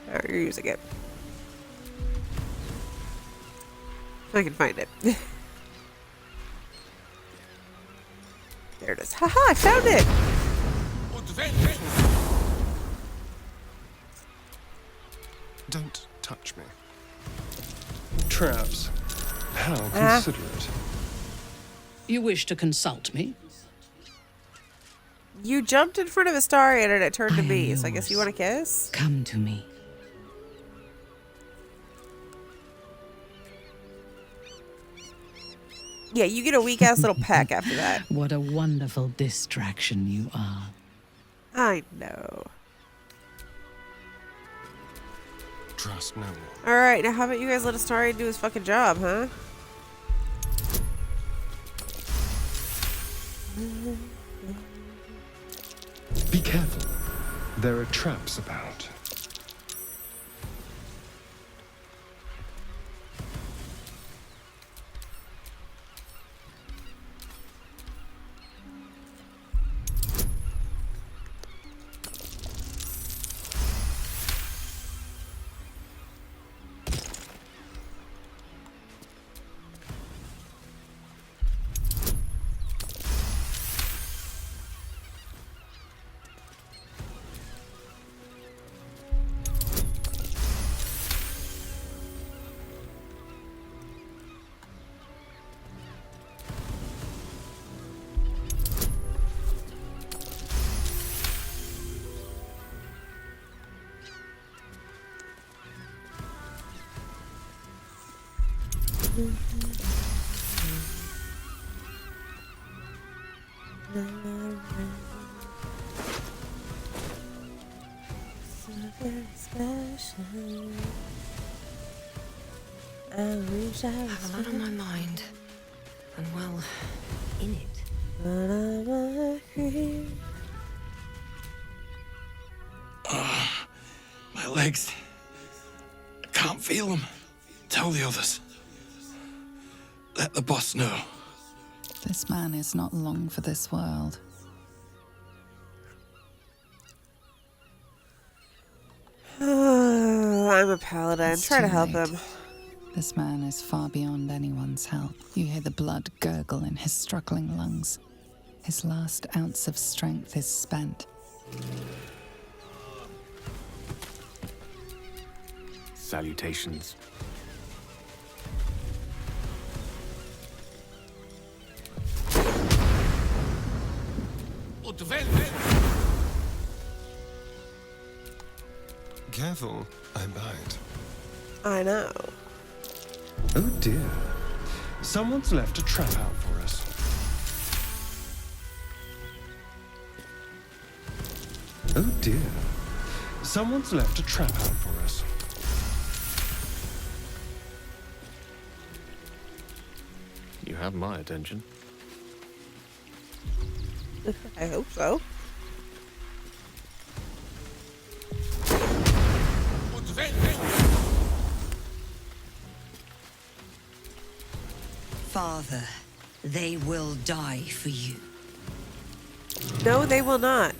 Alright, you're using it. If I can find it. There it is. Haha, I found it! Don't touch me. Traps. How considerate. You wish to consult me? You jumped in front of Astarion and it turned to I am me, so I yours. guess you want to kiss? Come to me. Yeah, you get a weak-ass little peck after that. What a wonderful distraction you are. I know. Trust no one. Alright, now how about you guys let Astarion do his fucking job, huh? Be careful. There are traps about. I have a lot on my mind. And well, in it. My legs. I can't feel them. Tell the others. Let the boss know. This man is not long for this world. I'm a paladin. It's Try to too help late. him. This man is far beyond anyone's help. You hear the blood gurgle in his struggling lungs. His last ounce of strength is spent. Salutations. Careful, I bite. I know. Oh dear. Someone's left a trap out for us. Oh dear. Someone's left a trap out for us. You have my attention. I hope so. Father, they will die for you. No, they will not.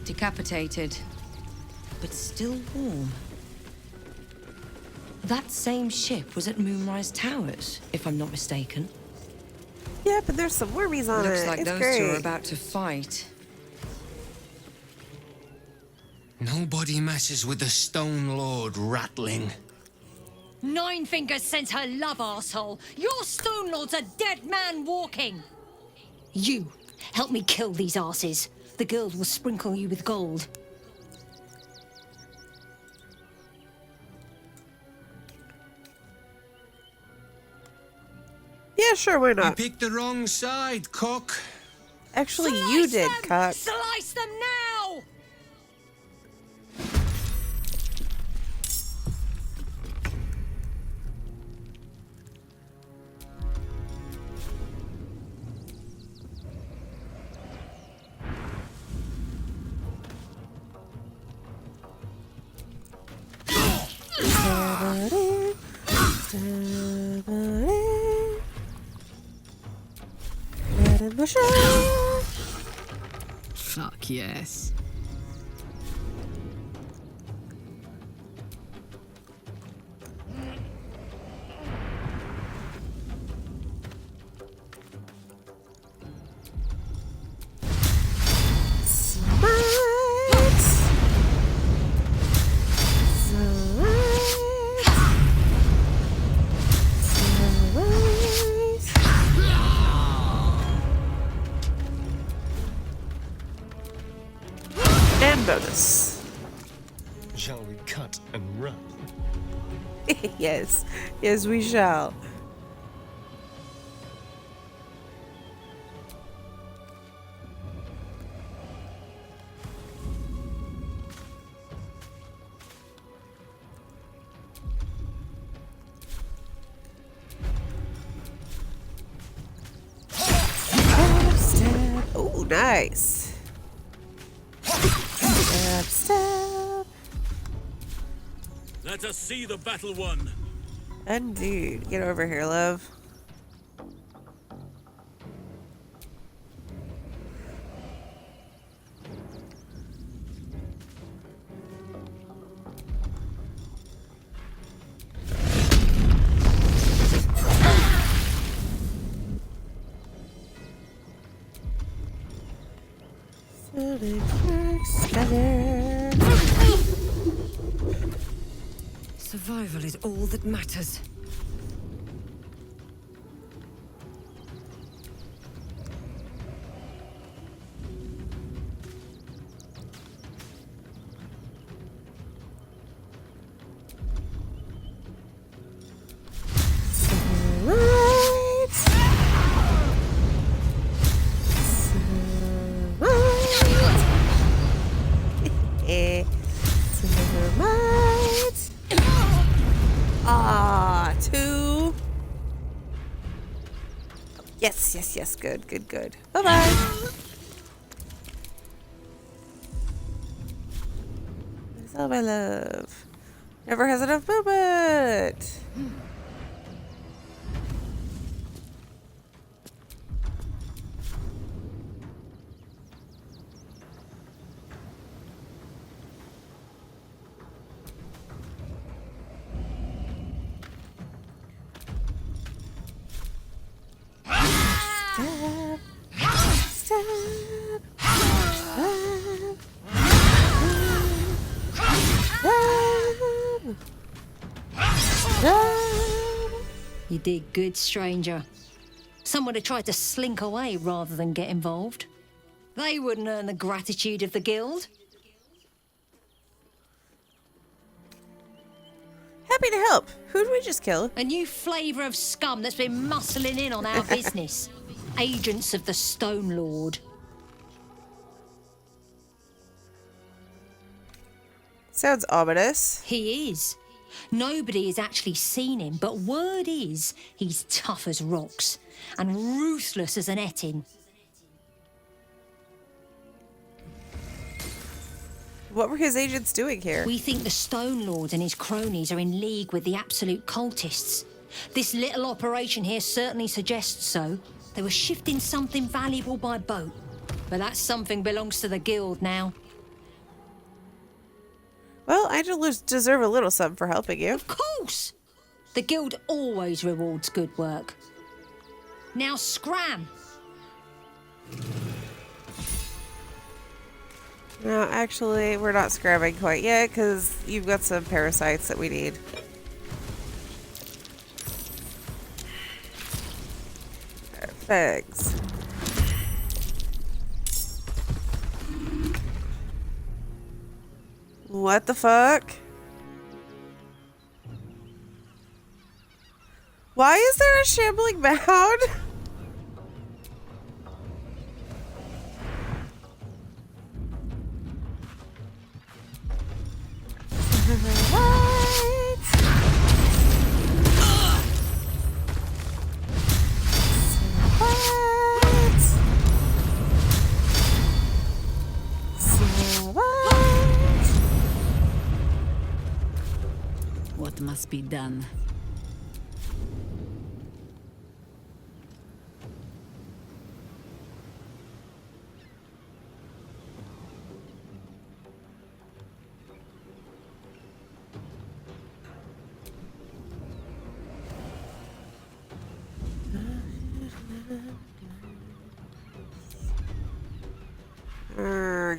Decapitated, but still warm. That same ship was at Moonrise Towers, if I'm not mistaken. Yeah, but there's some wormies on Looks it. like It's those great. two are about to fight. Nobody messes with the Stone Lord, Ratling. Nine Fingers sent her love, arsehole. Your Stone Lord's a dead man walking. You, help me kill these asses. The girls will sprinkle you with gold. Yeah, sure, why You not? picked the wrong side, cock. Actually, you did, cock. Slice them now! Fuck yes. know this. Shall we cut and run? Yes. Yes, we shall. Oh, nice. Stab, stab. Let us see the battle won. Indeed. Get over here, love. Survival is all that matters. Two. Yes, yes, yes. Good, good, good. Bye-bye. That's all my love. Never has enough movement. You did good, stranger. Some would have tried to slink away rather than get involved. They wouldn't earn the gratitude of the guild. Happy to help. Who did we just kill? A new flavour of scum that's been muscling in on our business. Agents of the Stone Lord. Sounds ominous. He is. Nobody has actually seen him, but word is he's tough as rocks and ruthless as an ettin. What were his agents doing here? We think the Stone Lord and his cronies are in league with the absolute cultists. This little operation here certainly suggests so. They were shifting something valuable by boat. But that something belongs to the guild now. Well, I deserve a little something for helping you. Of course! The guild always rewards good work. Now scram! No, actually, we're not scrabbing quite yet because you've got some parasites that we need. Thanks. What the fuck? Why is there a shambling mound? What must be done?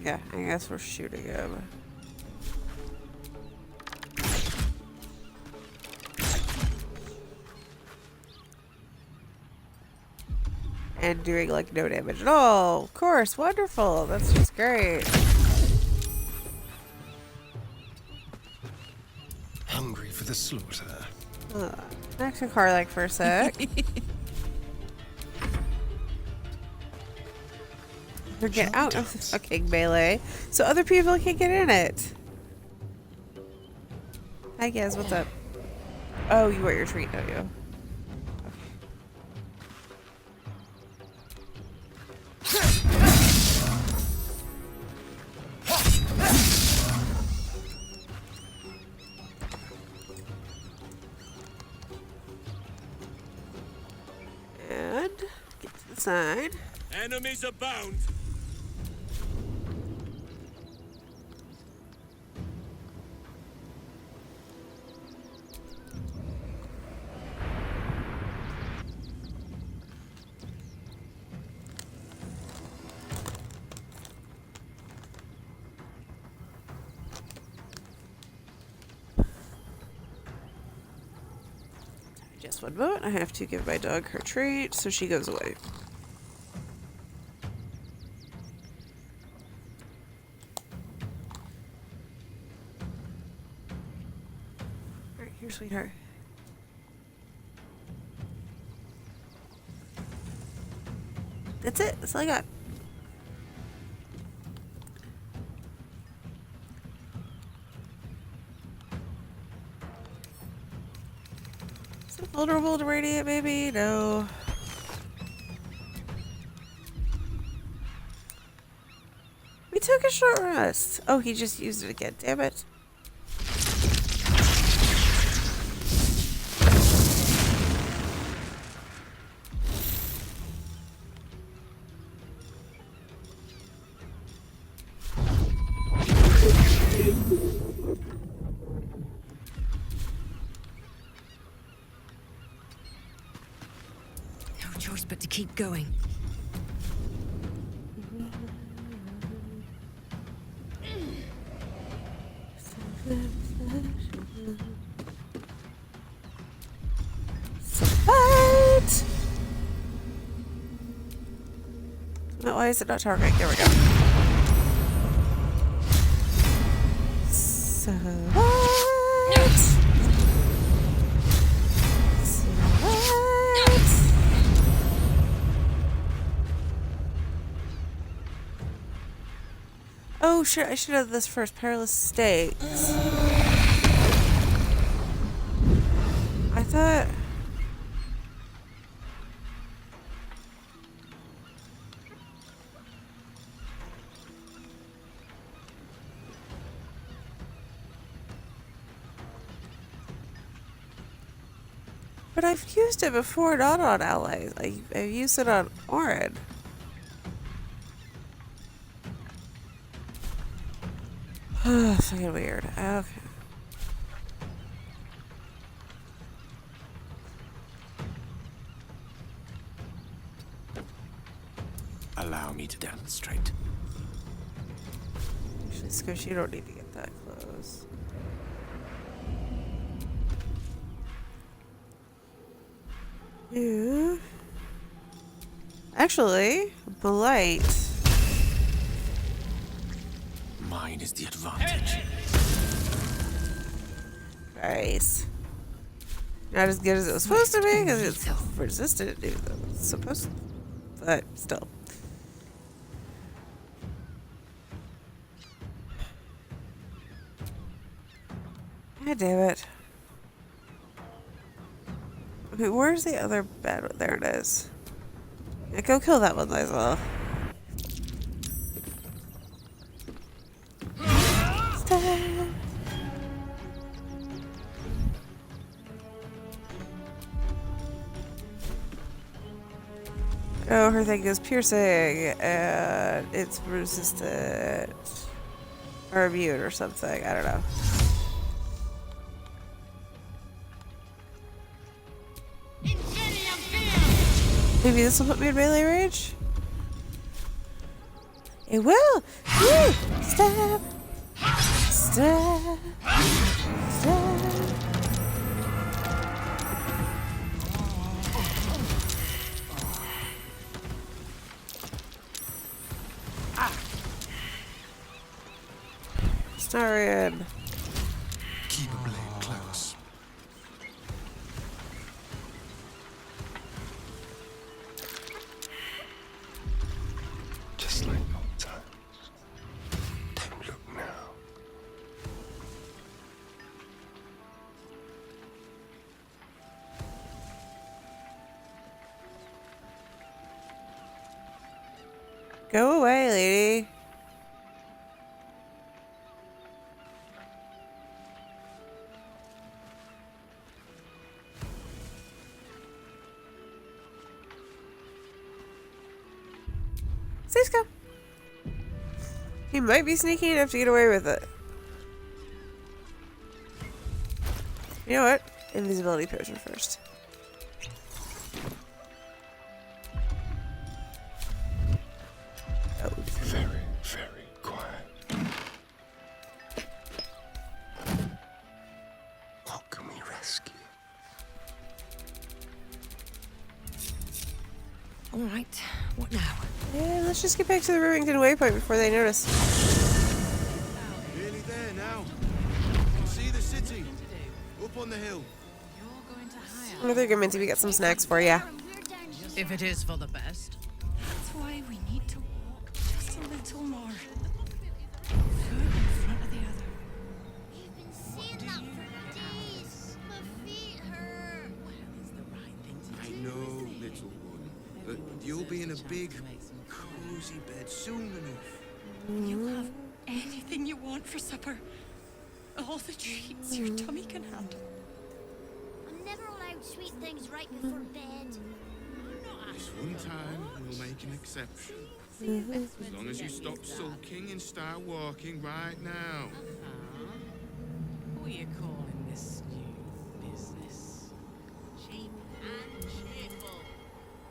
Yeah, I guess we're shooting him. And doing like no damage at all. Of course, wonderful. That's just great. hungry for the slaughter. Back to Karlak for a sec. Or get out of the fucking melee so other people can get in it. Hi guys, what's up? Oh, you want your treat, don't you? And get to the side. Enemies abound. Just one moment. I have to give my dog her treat so she goes away. Alright, here, sweetheart. That's it. That's all I got. Is it vulnerable to radiant, maybe? No. We took a short rest. Oh, he just used it again. Damn it. No choice but to keep going. What? No, why is it not targeting? There we go. So what? So what? Oh shit, I should have this first. Perilous stakes. I thought... But I've used it before, not on allies. I've used it on Orin. Fucking weird. Okay. Allow me to demonstrate. Actually, Squish, you don't need to get that close. Yeah. Actually, Blight. Mine is the advantage. Nice. Not as good as it was supposed to be, because it's resistant to what it's supposed to. But still. God damn it. Okay, where's the other bad one? There it is. Yeah, go kill that one, as well. Stab. Oh, her thing is piercing, and it's resistant. Or immune or something, I don't know. Maybe this will put me in melee range? It will! Woo! Stab! Stab! Stab! Astarion. Keep a blade close. Go away, lady. Cisco. He might be sneaky enough to get away with it. You know what? Invisibility potion first. Oh. Very, very quiet. What can we rescue? All right, what now? Yeah, let's just get back to the Rivington Waypoint before they notice. Nearly there now. See the city. Up on the hill. I think Minty, we got some snacks for ya. If it is for the best. That's why we need to walk just a little more. Foot in front of the other. You've been saying that for days. My feet hurt. I know, little one, but you'll be in a big, cozy bed soon enough. You'll have anything you want for supper. All the treats your tummy can handle. I'm never allowed sweet things right before bed. This one time, we'll make an exception. As long as you stop sulking and start walking right now. What are you calling this new business? Cheap and cheerful.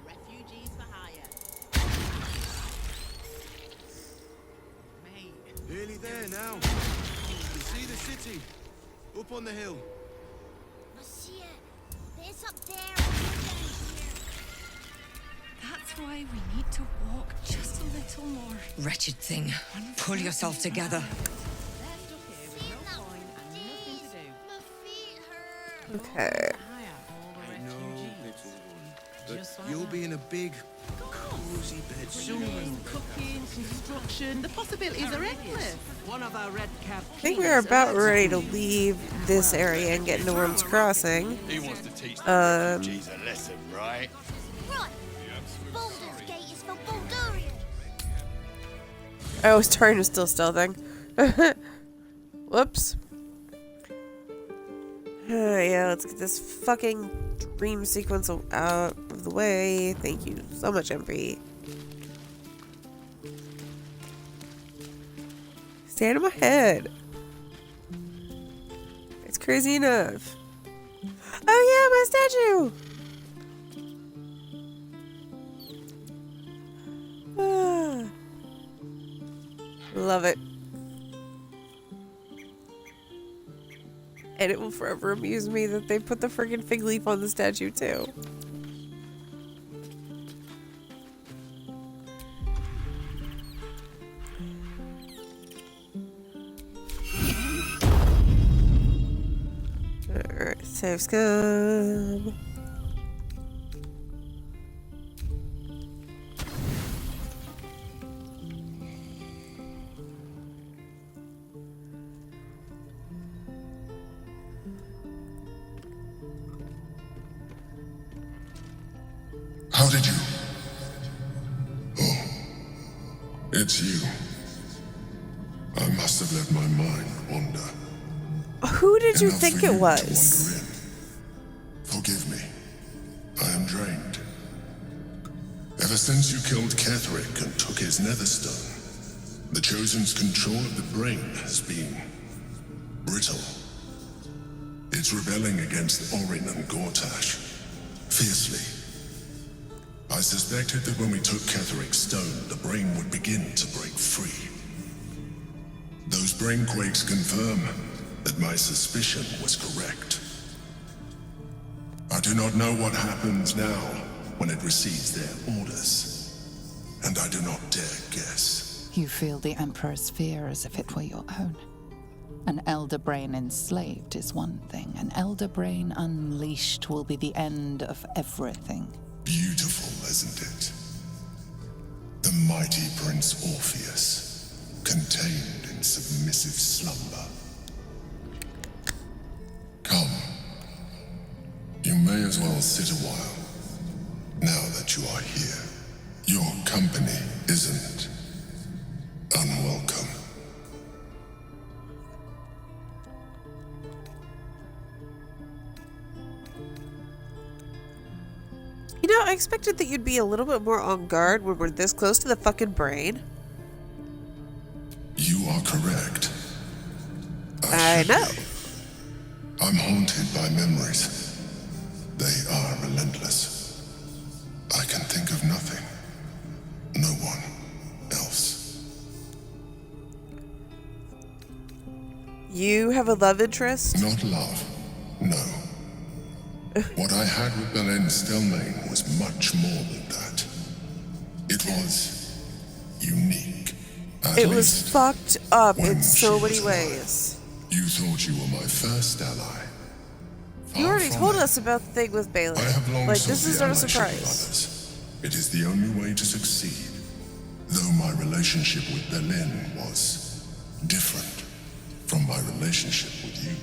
Refugees for hire. Mate. Nearly there now. You see the city. Up on the hill. I see it. But it's up there. Down here. That's why we need to walk just a little more. Wretched thing. Pull yourself together. Saying that for days. My feet hurt. Okay. I know, little one, but you'll be in a big, cozy bed soon enough. Cooking, construction, the possibilities are endless. One of our red cap. I think we are about ready to leave this area and get into Worm's Crossing. He wants to teach the refugees a lesson, right? Right. Baldur's Gate is for Baldurians. Oh, Astarion was still stealthing. Whoops. Yeah, let's get this fucking dream sequence out of the way. Thank you so much, MP. Stay out of my head. It's crazy enough. Oh yeah, my statue! Ah. Love it. And it will forever amuse me that they put the friggin' fig leaf on the statue too. Alright, save scum. How did you? Oh, it's you. I must have let my mind wander. Who did you Enough think for it you to was? wander in. Forgive me. I am drained. Ever since you killed Kith'rak and took his netherstone, the Chosen's control of the brain has been brittle. It's rebelling against Orin and Gortash fiercely. I suspected that when we took Kith'rak's stone, the brain would begin to break free. Those brain quakes confirm that my suspicion was correct. I do not know what happens now when it receives their orders, and I do not dare guess. You feel the Emperor's fear as if it were your own. An elder brain enslaved is one thing. An elder brain unleashed will be the end of everything. Beautiful, isn't it? The mighty Prince Orpheus, contained in submissive slumber. Come. You may as well sit a while, now that you are here. Your company isn't You know, I expected that you'd be a little bit more on guard when we're this close to the fucking brain. You are correct. I know. I'm haunted by memories. They are relentless. I can think of nothing. No one else. You have a love interest? Not love. No. What I had with Belen Stelmane was much more than that. It was unique. It was fucked up in so many ways. You thought you were my first ally. You already told us about the thing with Bailey. I have long Like, sought this is the not a allyship of surprise. others. It is the only way to succeed. Though my relationship with Belen was different from my relationship with you.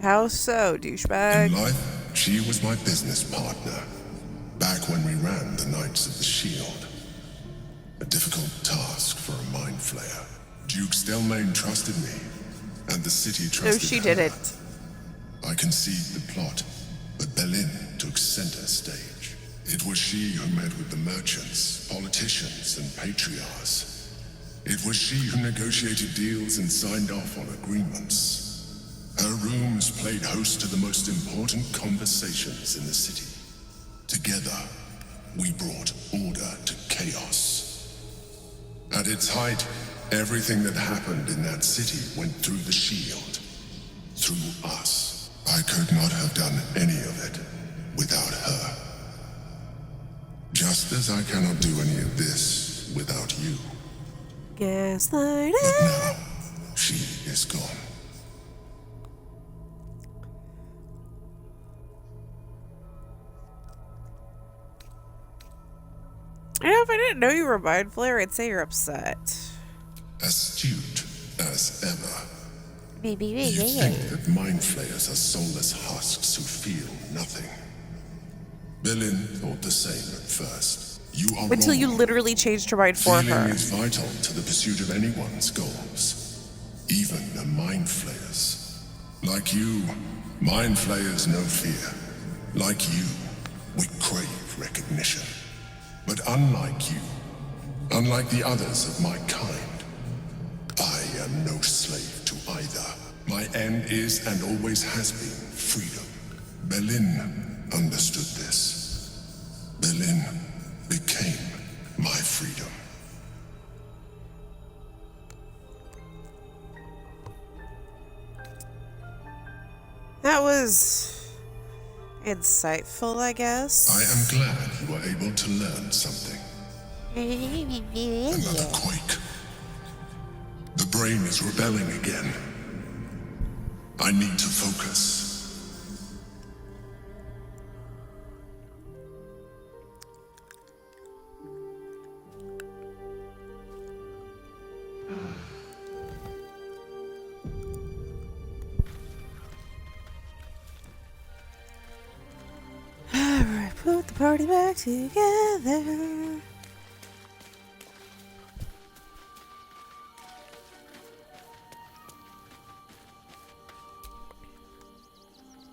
How so, douchebag? In life, she was my business partner. Back when we ran the Knights of the Shield. A difficult task for a mind flayer. Duke Stelmane trusted me, and the city trusted No, she her. didn't. I conceived the plot, but Belen took center stage. It was she who met with the merchants, politicians, and patriarchs. It was she who negotiated deals and signed off on agreements. Her rooms played host to the most important conversations in the city. Together, we brought order to chaos. At its height, everything that happened in that city went through the shield. Through us. I could not have done any of it without her. Just as I cannot do any of this without you. Gaslighting. But now, she is gone. You know, if I didn't know you were a mind flayer, I'd say you're upset. Astute as ever. Maybe. You think that mind flayers are soulless husks who feel nothing. Belen thought the same at first. You are Until wrong. you literally changed her mind for Feeling her. is vital to the pursuit of anyone's goals. Even the mind flayers. Like you, mind flayers know fear. Like you, we crave recognition. But unlike you, unlike the others of my kind, I am no slave to either. My end is and always has been freedom. Belen understood this. Belen became my freedom. That was insightful, I guess. I am glad you were able to learn something. Another quake. The brain is rebelling again. I need to focus. Alright, put the party back together.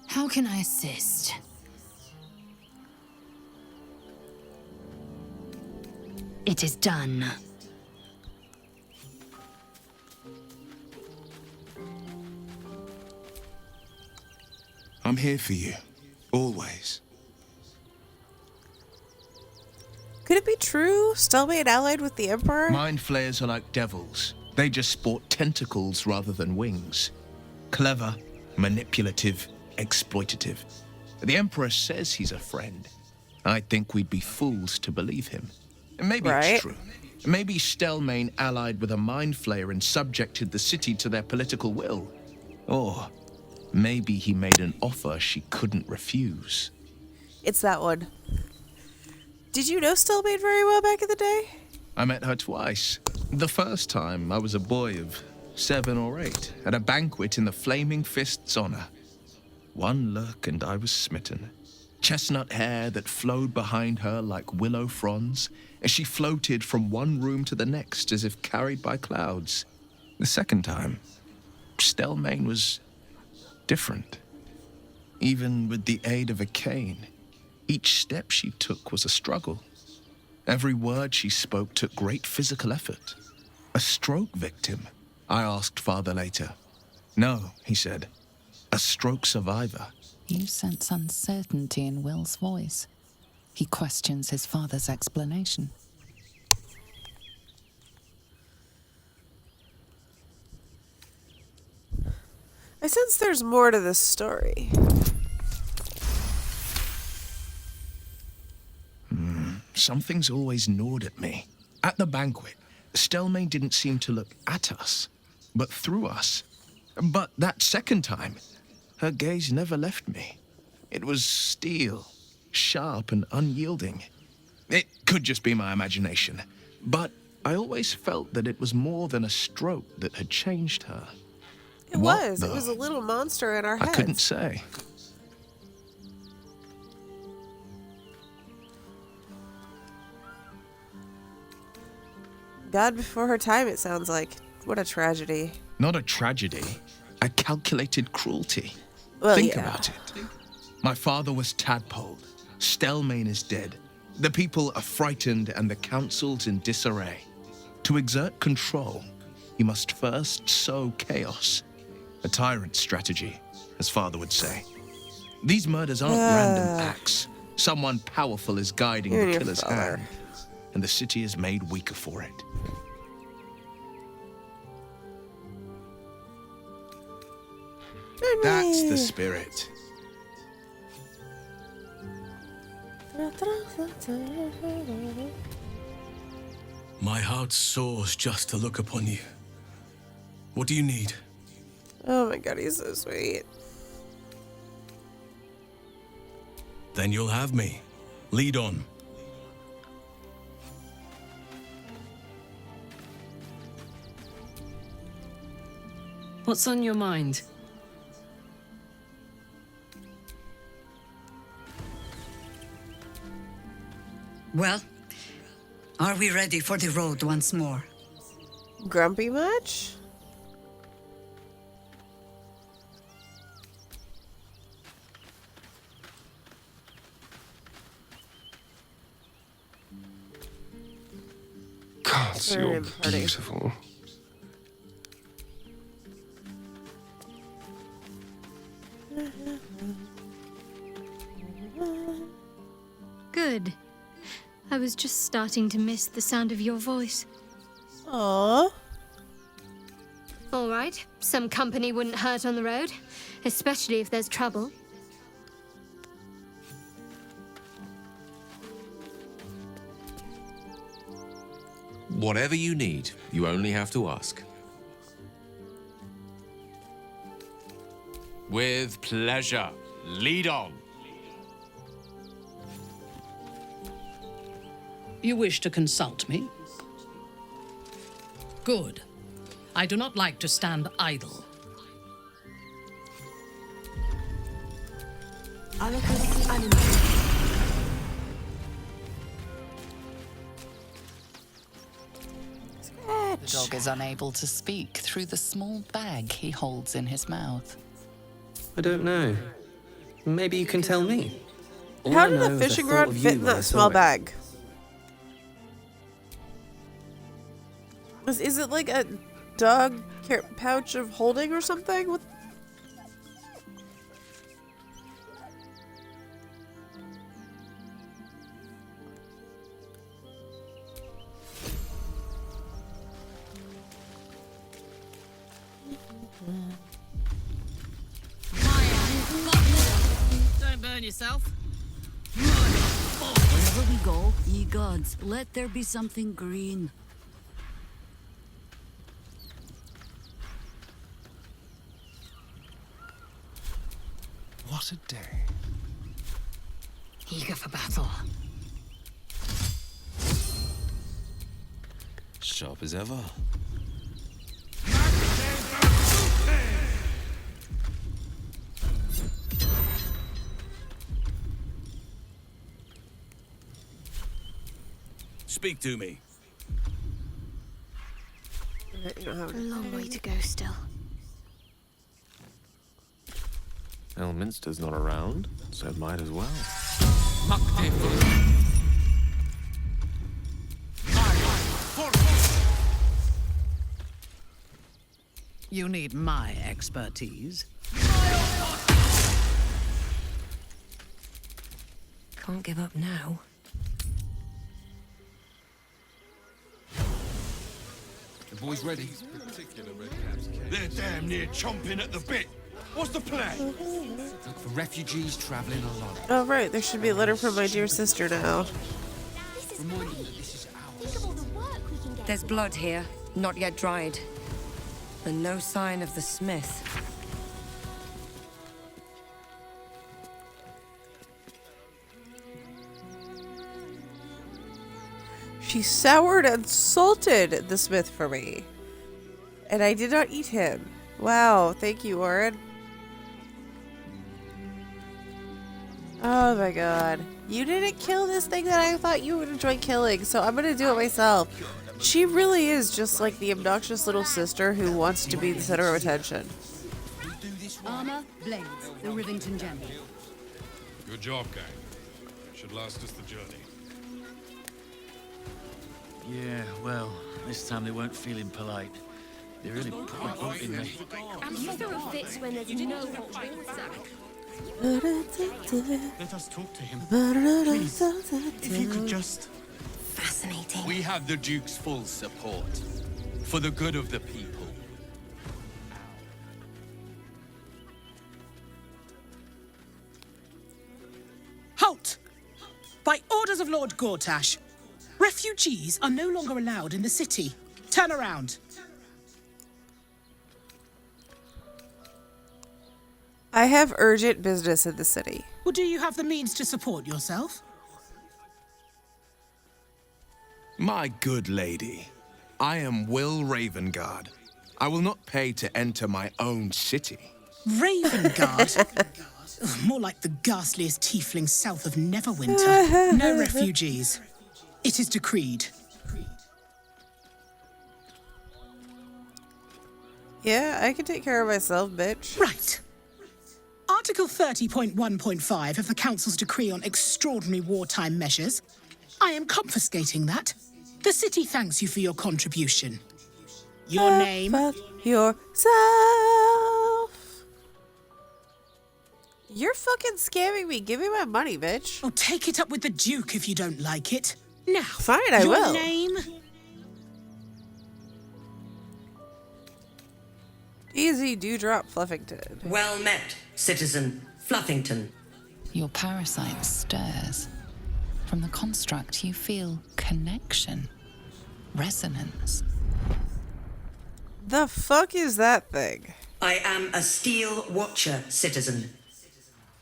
How can I assist? It is done. I'm here for you. Always. Could it be true? Stelmane allied with the Emperor? Mind flayers are like devils. They just sport tentacles rather than wings. Clever, manipulative, exploitative. The Emperor says he's a friend. I think we'd be fools to believe him. Maybe Right. it's true. Maybe Stelmane allied with a mind flayer and subjected the city to their political will. Or maybe he made an offer she couldn't refuse. It's that one. Did you know Stelmane very well back in the day? I met her twice. The first time, I was a boy of 7 or 8, at a banquet in the Flaming Fist's honor. One look and I was smitten. Chestnut hair that flowed behind her like willow fronds, as she floated from one room to the next as if carried by clouds. The second time, Stelmane was different. Even with the aid of a cane, each step she took was a struggle. Every word she spoke took great physical effort. A stroke victim? I asked father later. No, he said. A stroke survivor. You sense uncertainty in Will's voice. He questions his father's explanation. I sense there's more to this story. Something's always gnawed at me. At the banquet, Stelmane didn't seem to look at us, but through us. But that second time, her gaze never left me. It was steel, sharp and unyielding. It could just be my imagination, but I always felt that it was more than a stroke that had changed her. It was. It was a little monster in our heads. I couldn't say. God before her time, it sounds like. What a tragedy. Not a tragedy, a calculated cruelty. Well, Think yeah. about it. My father was tadpoled. Stelmane is dead. The people are frightened and the council's in disarray. To exert control, you must first sow chaos. A tyrant's strategy, as father would say. These murders aren't random acts. Someone powerful is guiding You're the killer's father. hand, and the city is made weaker for it. That's the spirit. My heart soars just to look upon you. What do you need? Oh my god, he's so sweet. Then you'll have me. Lead on. What's on your mind? Well, are we ready for the road once more? Grumpy much? God, Very you're pretty. beautiful. Good. I was just starting to miss the sound of your voice. Aww. All right, some company wouldn't hurt on the road, especially if there's trouble. Whatever you need, you only have to ask. With pleasure. Lead on. You wish to consult me? Good. I do not like to stand idle. The dog is unable to speak through the small bag he holds in his mouth. I don't know. Maybe you can tell me. All How I did know the is I fishing thought rod of fit you in when I that saw small it. bag? Is it like a dog pouch of holding or something? What? Don't burn yourself. Wherever we go, ye gods, let there be something green. What a day. Eager for battle. Sharp as ever. Speak to me. A long way to go still. Elminster's not around, so might as well. You need my expertise. Can't give up now. The boys ready? They're damn near chomping at the bit. What's the plan? Look for refugees traveling alone. Oh, right. There should be a letter from my dear sister now. Remind them that this is ours. Think of all the work we can get. There's blood here, not yet dried. And no sign of the smith. She soured and salted the smith for me. And I did not eat him. Wow, thank you, Orin. Oh my god. You didn't kill this thing that I thought you would enjoy killing, so I'm gonna do it myself. She really is just like the obnoxious little sister who wants to be the center of attention. Armor, blades, the Rivington gem. Good job, gang. Should last us the journey. Yeah, well, this time they weren't feeling polite. They really put my foot in me. And you throw fits when there's no hot water. Let us talk to him. Please, if you could just... Fascinating. We have the Duke's full support. For the good of the people. Halt! By orders of Lord Gortash, refugees are no longer allowed in the city. Turn around. I have urgent business in the city. Well, do you have the means to support yourself? My good lady, I am Wyll Ravengard. I will not pay to enter my own city. Ravengard? Ugh, more like the ghastliest tiefling south of Neverwinter. No refugees. It is decreed. Yeah, I can take care of myself, bitch. Right. Article 30.1.5 of the Council's decree on extraordinary wartime measures. I am confiscating that. The city thanks you for your contribution. Your name? Fuck yourself. You're fucking scamming me. Give me my money, bitch. Oh, take it up with the Duke if you don't like it. Now, fine, I your will. Name? Easy dewdrop Fluffington. Well met, citizen Fluffington. Your parasite stirs. From the construct, you feel connection, resonance. The fuck is that thing? I am a Steel Watcher, citizen.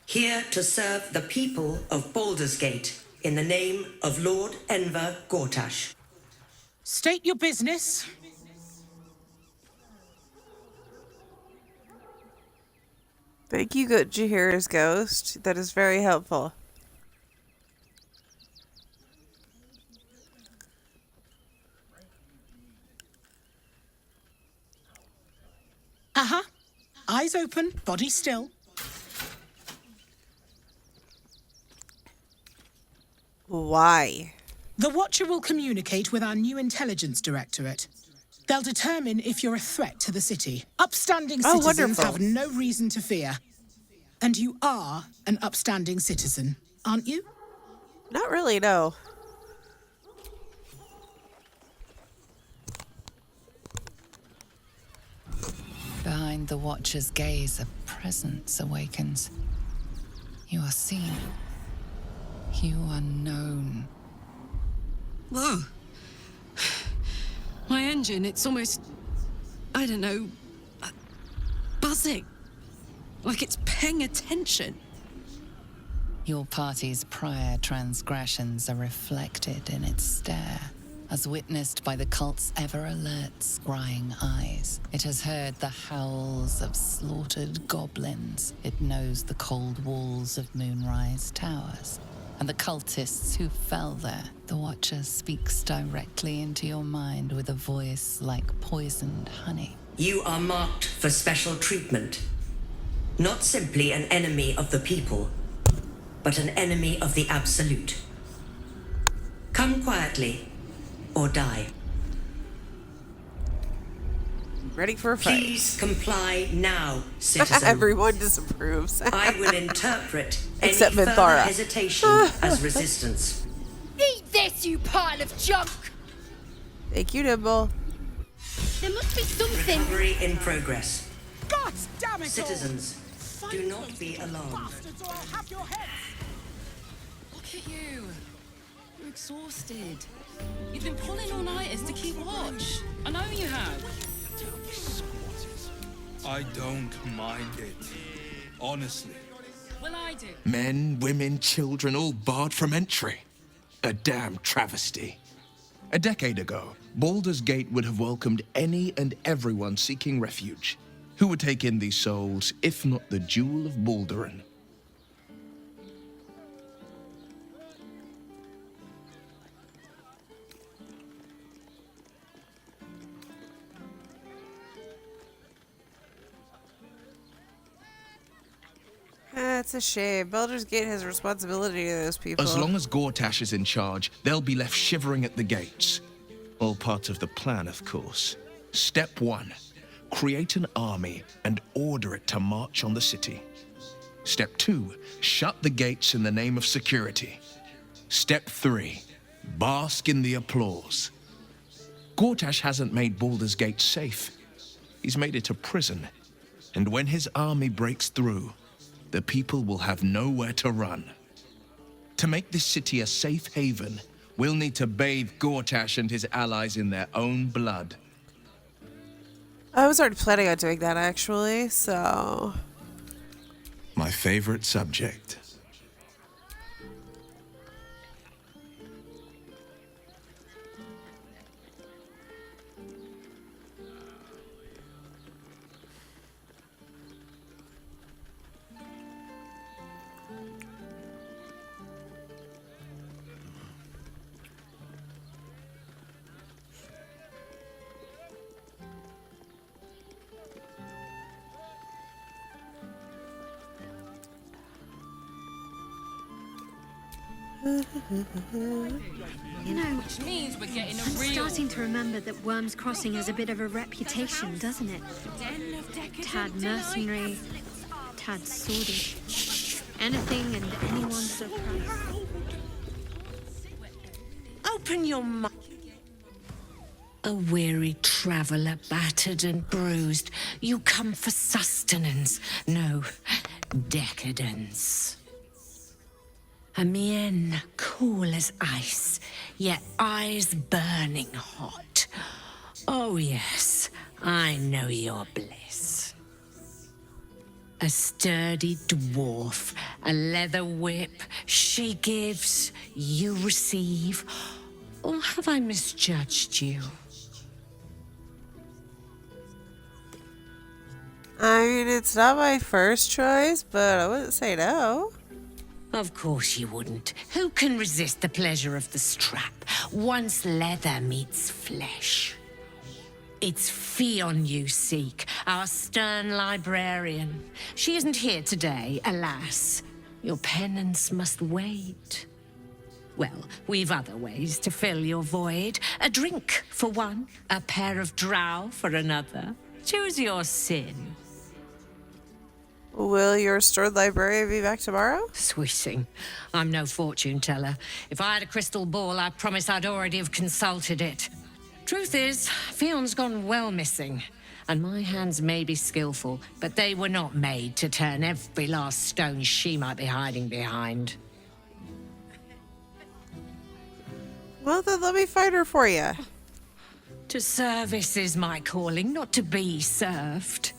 Here to serve the people of Baldur's Gate in the name of Lord Enver Gortash. State your business. Thank you, good Jahira's ghost. That is very helpful. Uh-huh. Eyes open, body still. Why? The Watcher will communicate with our new intelligence directorate. They'll determine if you're a threat to the city. Upstanding citizens have no reason to fear. And you are an upstanding citizen, aren't you? Not really, no. Behind the Watcher's gaze, a presence awakens. You are seen. You are known. Whoa. My engine, it's almost, I don't know, buzzing. Like it's paying attention. Your party's prior transgressions are reflected in its stare, as witnessed by the cult's ever-alert, scrying eyes. It has heard the howls of slaughtered goblins. It knows the cold walls of Moonrise Towers, and the cultists who fell there. The Watcher speaks directly into your mind with a voice like poisoned honey. You are marked for special treatment. Not simply an enemy of the people, but an enemy of the Absolute. Come quietly, or die. Ready for a fight. Please comply now, citizen. Everyone disapproves. I will interpret any Except further Minthara. hesitation as resistance. Eat this, you pile of junk! Thank you, Nimble. There must be something. Recovery in progress. God damn it! Citizens, do not be alarmed. Look at you. You're exhausted. You've been pulling all-nighters to keep watch. I know you have. I don't mind it. Honestly. Well, I do. Men, women, children, all barred from entry. A damn travesty. A decade ago, Baldur's Gate would have welcomed any and everyone seeking refuge. Who would take in these souls, if not the Jewel of Balduran? It's a shame. Baldur's Gate has a responsibility to those people. As long as Gortash is in charge, they'll be left shivering at the gates. All part of the plan, of course. Step 1. Create an army and order it to march on the city. Step 2. Shut the gates in the name of security. Step 3. Bask in the applause. Gortash hasn't made Baldur's Gate safe. He's made it a prison. And when his army breaks through, the people will have nowhere to run. To make this city a safe haven, we'll need to bathe Gortash and his allies in their own blood. I was already planning on doing that, actually, so... My favorite subject. You know, Which means we're getting a I'm real... starting to remember that Worm's Crossing has a bit of a reputation, doesn't it? Tad mercenary, tad sordid. Anything and anyone for a price. Open your mouth. A weary traveller, battered and bruised. You come for sustenance, no, decadence. A mien cool as ice, yet eyes burning hot. Oh yes, I know your bliss. A sturdy dwarf, a leather whip, she gives, you receive. Or have I misjudged you? I mean, it's not my first choice, but I wouldn't say no. Of course you wouldn't. Who can resist the pleasure of the strap once leather meets flesh? It's Ffion you seek, our stern librarian. She isn't here today, alas. Your penance must wait. Well, we've other ways to fill your void. A drink for one, a pair of drow for another. Choose your sin. Will your restored librarian be back tomorrow? Swishing. I'm no fortune teller. If I had a crystal ball, I promise I'd already have consulted it. Truth is, Fion's gone well missing. And my hands may be skillful, but they were not made to turn every last stone she might be hiding behind. Well, then let me find her for you. To service is my calling, not to be served.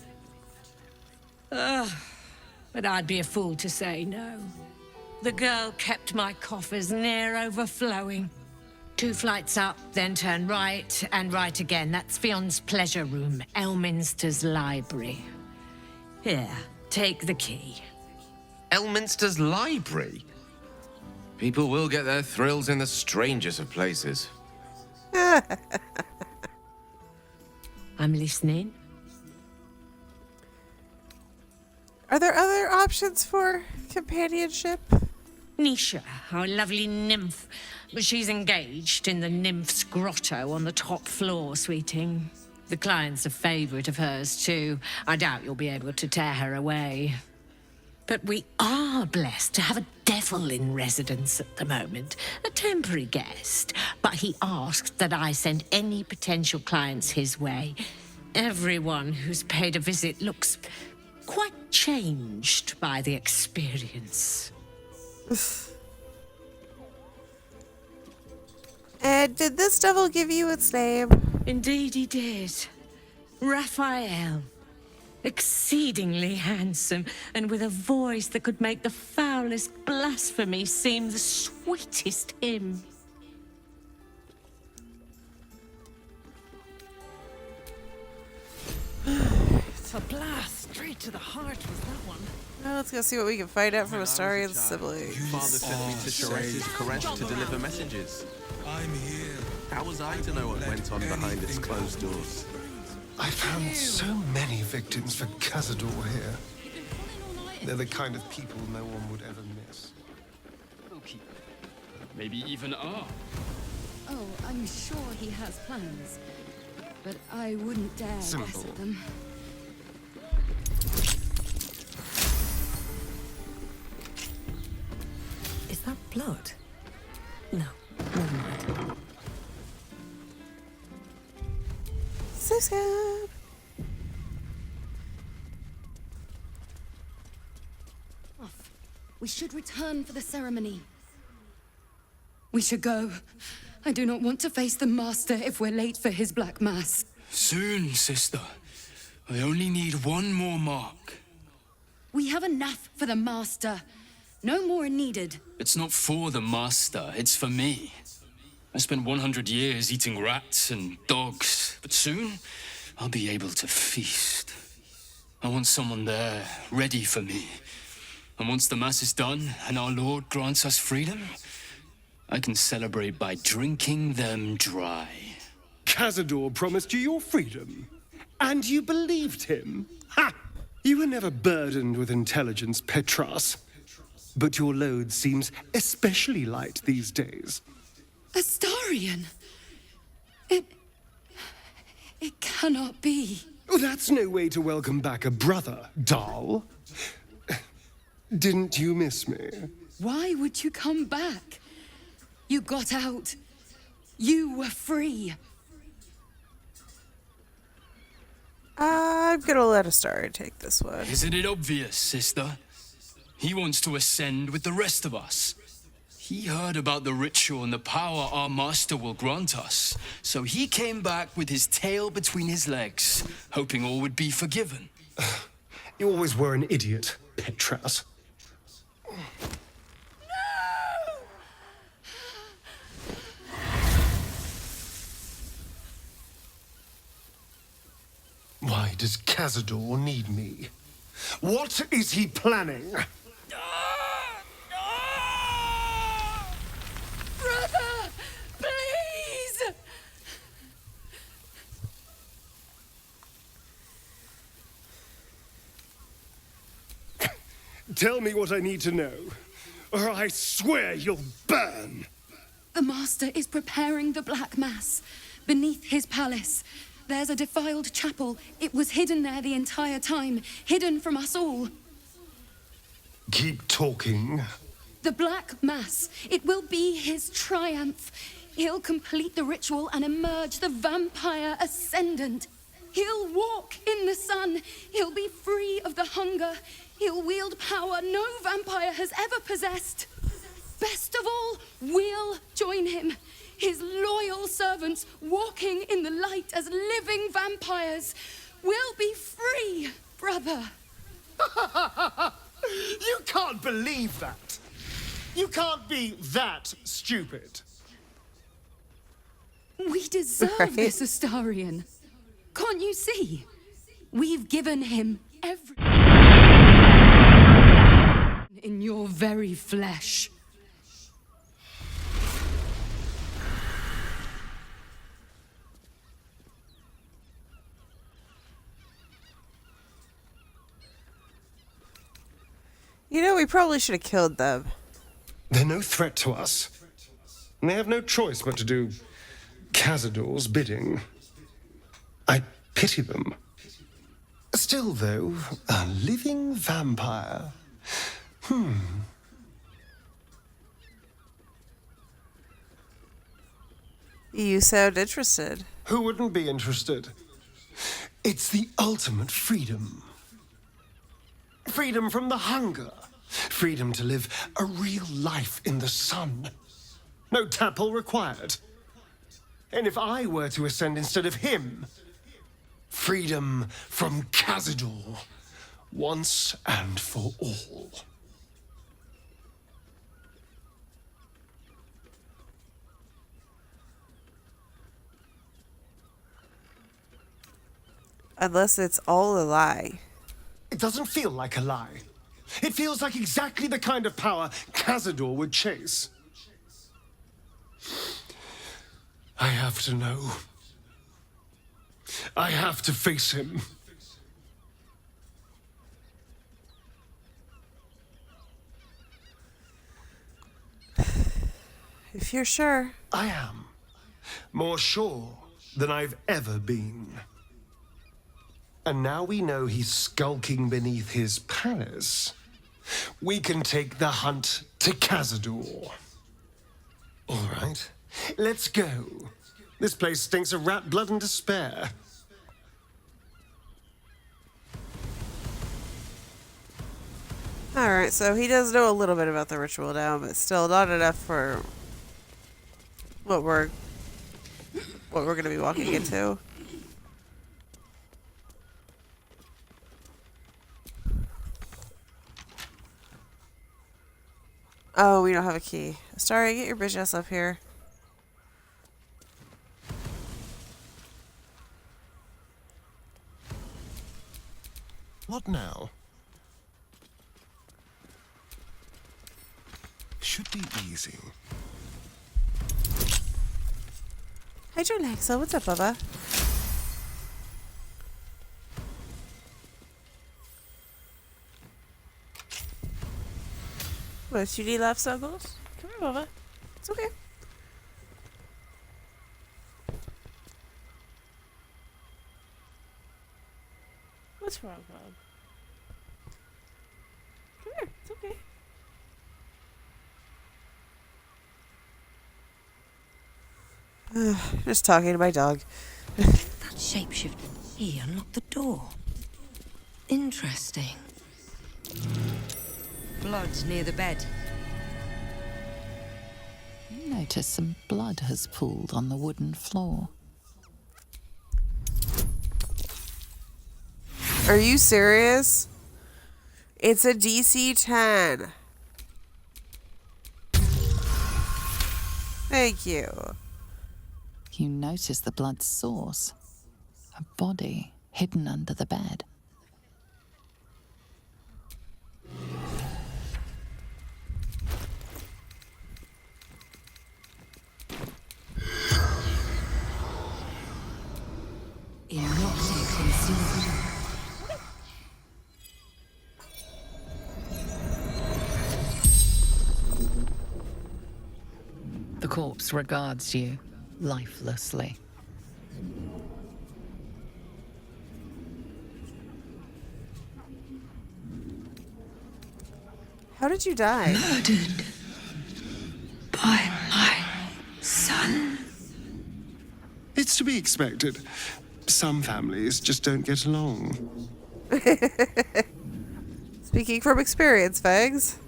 But I'd be a fool to say no. The girl kept my coffers near overflowing. 2 flights up, then turn right, and right again. That's Fion's pleasure room, Elminster's library. Here, take the key. Elminster's library? People will get their thrills in the strangest of places. I'm listening. Are there other options for companionship? Nisha, our lovely nymph. She's engaged in the nymph's grotto on the top floor, sweeting. The client's a favourite of hers, too. I doubt you'll be able to tear her away. But we are blessed to have a devil in residence at the moment. A temporary guest. But he asked that I send any potential clients his way. Everyone who's paid a visit looks quite changed by the experience. And did this devil give you its name? Indeed he did. Raphael. Exceedingly handsome, and with a voice that could make the foulest blasphemy seem the sweetest hymn. It's a blast straight to the heart was that one. Well, let's go see what we can find out from Astarion's siblings. Father sent me to Kith'rak to deliver messages. I'm here. How was I to know what went on behind its closed doors? I found so many victims for Cazador here. They're the kind of people no one would ever miss. Maybe even are. Oh, I'm sure he has plans. But I wouldn't dare guess at them. Is that blood? No, never mind. So sad. Off. We should return for the ceremony. We should go. I do not want to face the Master if we're late for his Black Mass. Soon, sister. I only need one more mark. We have enough for the Master. No more are needed. It's not for the Master, it's for me. I spent 100 years eating rats and dogs, but soon I'll be able to feast. I want someone there, ready for me. And once the Mass is done and our Lord grants us freedom, I can celebrate by drinking them dry. Cazador promised you your freedom, and you believed him? Ha! You were never burdened with intelligence, Petras. But your load seems especially light these days. Astarion! It cannot be. Oh, that's no way to welcome back a brother, doll. Didn't you miss me? Why would you come back? You got out. You were free. I'm gonna let Astarion take this one. Isn't it obvious, sister? He wants to ascend with the rest of us. He heard about the ritual and the power our master will grant us, so he came back with his tail between his legs, hoping all would be forgiven. You always were an idiot, Petras. Why does Cazador need me? What is he planning? Brother! Please! Tell me what I need to know, or I swear you'll burn! The Master is preparing the Black Mass beneath his palace. There's a defiled chapel. It was hidden there the entire time, hidden from us all. Keep talking. The Black Mass. It will be his triumph. He'll complete the ritual and emerge the vampire ascendant. He'll walk in the sun. He'll be free of the hunger. He'll wield power no vampire has ever possessed. Best of all, we'll join him. His loyal servants walking in the light as living vampires. We'll be free, brother. You can't believe that. You can't be that stupid. We deserve this, Astarion. Can't you see? We've given him every... in your very flesh. You know, we probably should have killed them. They're no threat to us. And they have no choice but to do Cazador's bidding. I pity them. Still, though, a living vampire. You sound interested. Who wouldn't be interested? It's the ultimate freedom. Freedom from the hunger. Freedom to live a real life in the sun. No tapple required. And if I were to ascend instead of him, freedom from Cazador, once and for all. Unless it's all a lie. It doesn't feel like a lie. It feels like exactly the kind of power Cazador would chase. I have to know. I have to face him. If you're sure. I am. More sure than I've ever been. And now we know he's skulking beneath his palace. We can take the hunt to Cazador. All right, let's go. This place stinks of rat blood and despair. Alright, so he does know a little bit about the ritual now, but still not enough for what we're gonna be walking into. Oh, we don't have a key. Astarion, get your bitch ass up here. What now? Should be easy. Hi, Lexa. What's up, Bubba? What, you need love snuggles? Come here, Bubba. It's okay. What's wrong, Bob? Come here. It's okay. Just talking to my dog. That shapeshifter, he unlocked the door. Interesting. Blood's near the bed. You notice some blood has pooled on the wooden floor. Are you serious? It's a DC 10. Thank you. You notice the blood's source. A body hidden under the bed. The corpse regards you lifelessly. How did you die? Murdered by my son. It's to be expected. Some families just don't get along. Speaking from experience, Fags.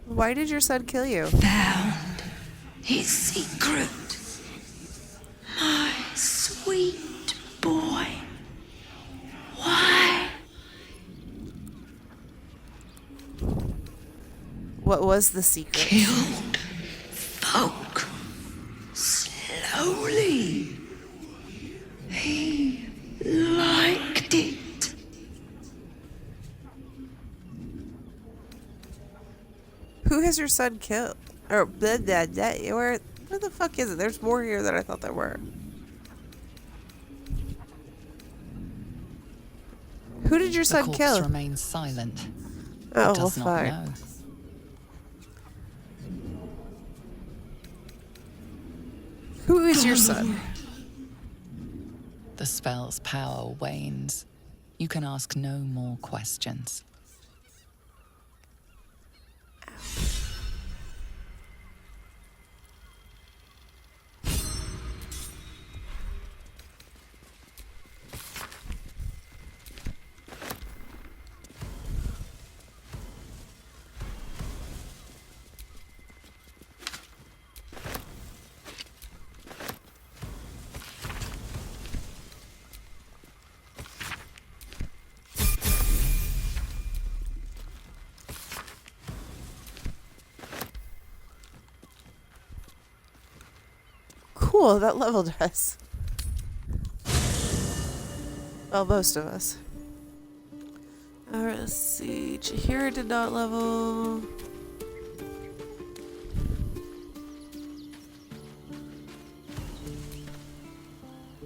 Why did your son kill you? Found his secret. My sweet boy. Why? What was the secret? Killed folk. Slowly. He liked it. Who has your son killed? Or where the fuck is it? There's more here than I thought there were. Who did your son the corpse kill? remains silent. Oh, It does well, not fine. know. Who is your son? The spell's power wanes. You can ask no more questions. Cool, that leveled us. Well, most of us. Alright, let's see. Chihira did not level.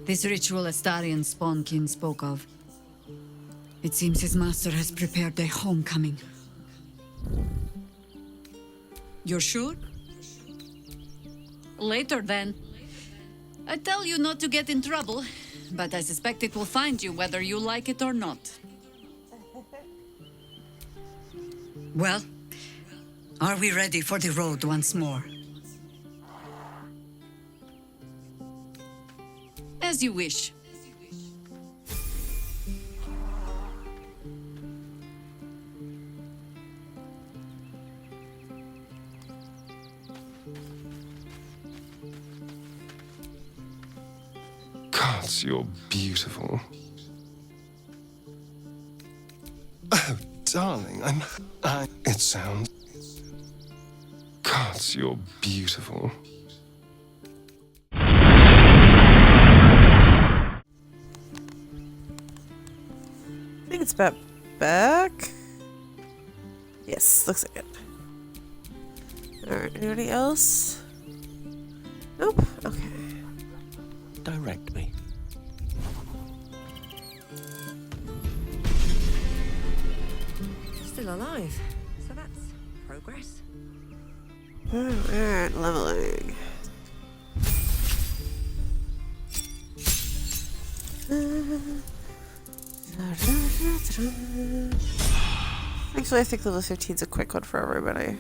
This ritual Astarion Spawnkin spoke of. It seems his master has prepared a homecoming. You're sure? Later, then. I tell you not to get in trouble, but I suspect it will find you whether you like it or not. Well, are we ready for the road once more? As you wish. Gods, you're beautiful. Oh, darling, it sounds... Gods, you're beautiful. I think it's about back. Yes, looks like it. Alright, anybody else? Nope. Okay. Direct me. Still alive, so that's progress. Alright, leveling. Actually, I think level 15 is a quick one for everybody.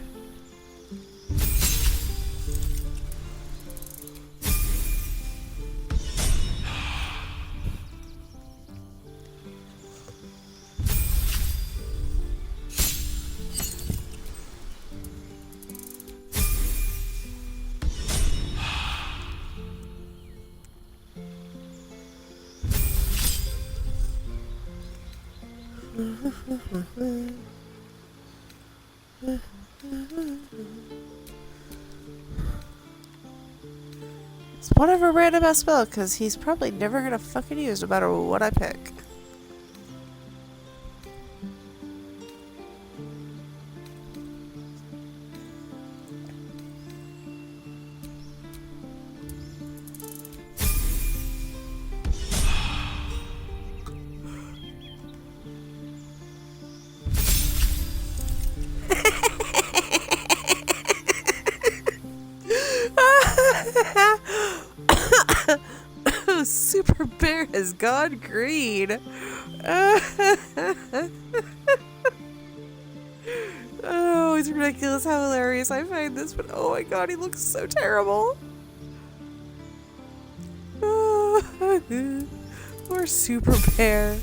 It's whatever random ass spell, because he's probably never gonna fucking use no matter what I pick. Super Bear has gone green. Oh, it's ridiculous how hilarious I find this, but oh my god, he looks so terrible. Poor Super Bear.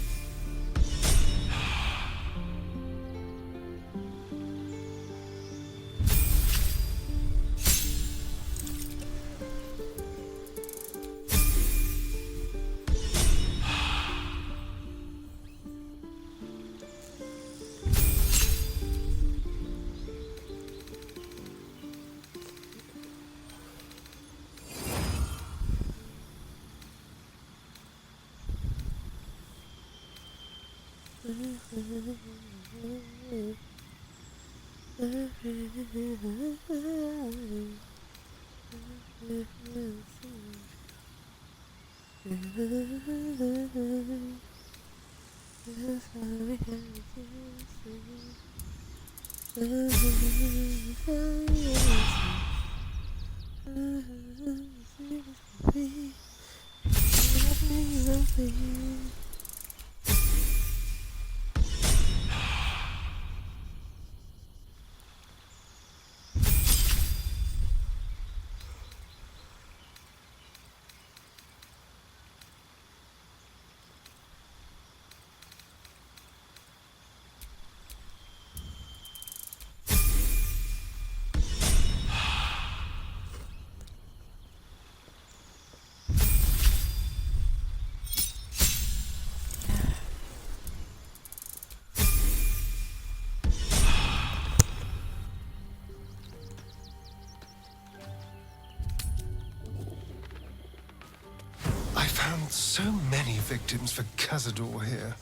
I found so many victims for Cazador here.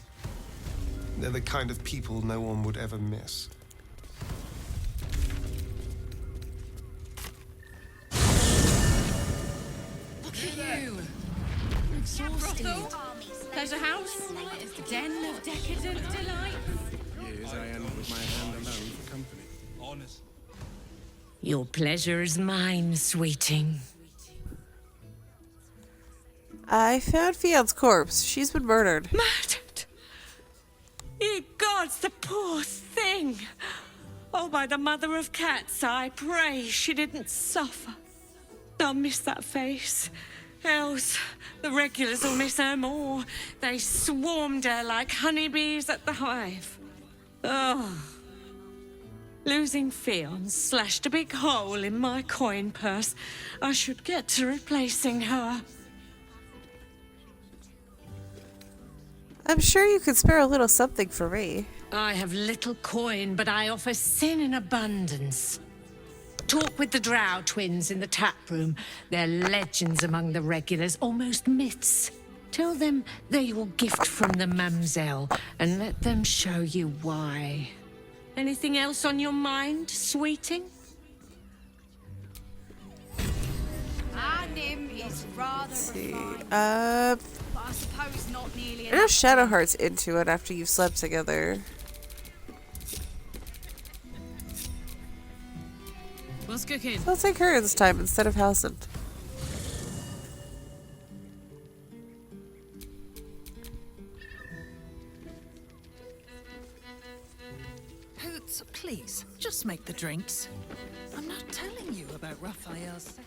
They're the kind of people no one would ever miss. Look at you. You're exhausted. Pleasure house. Den of decadent delight. Years I end with my hand alone for company. Honest. Your pleasure is mine, sweeting. I found Fion's corpse. She's been murdered. Murdered? Ye gods, the poor thing! Oh, by the mother of cats, I pray she didn't suffer. I'll miss that face. Else, the regulars will miss her more. They swarmed her like honeybees at the hive. Oh. Losing Ffion slashed a big hole in my coin purse. I should get to replacing her. I'm sure you could spare a little something for me. I have little coin, but I offer sin in abundance. Talk with the drow twins in the tap room. They're legends among the regulars, almost myths. Tell them they're your gift from the Mamzell, and let them show you why. Anything else on your mind, sweeting? Our Nim is rather refined, I but I suppose not nearly know enough. Shadowheart's into it after you've slept together. What's cooking? So I'll take her this time instead of Halcyon. Hoots, please, just make the drinks. I'm not telling you about Raphael's.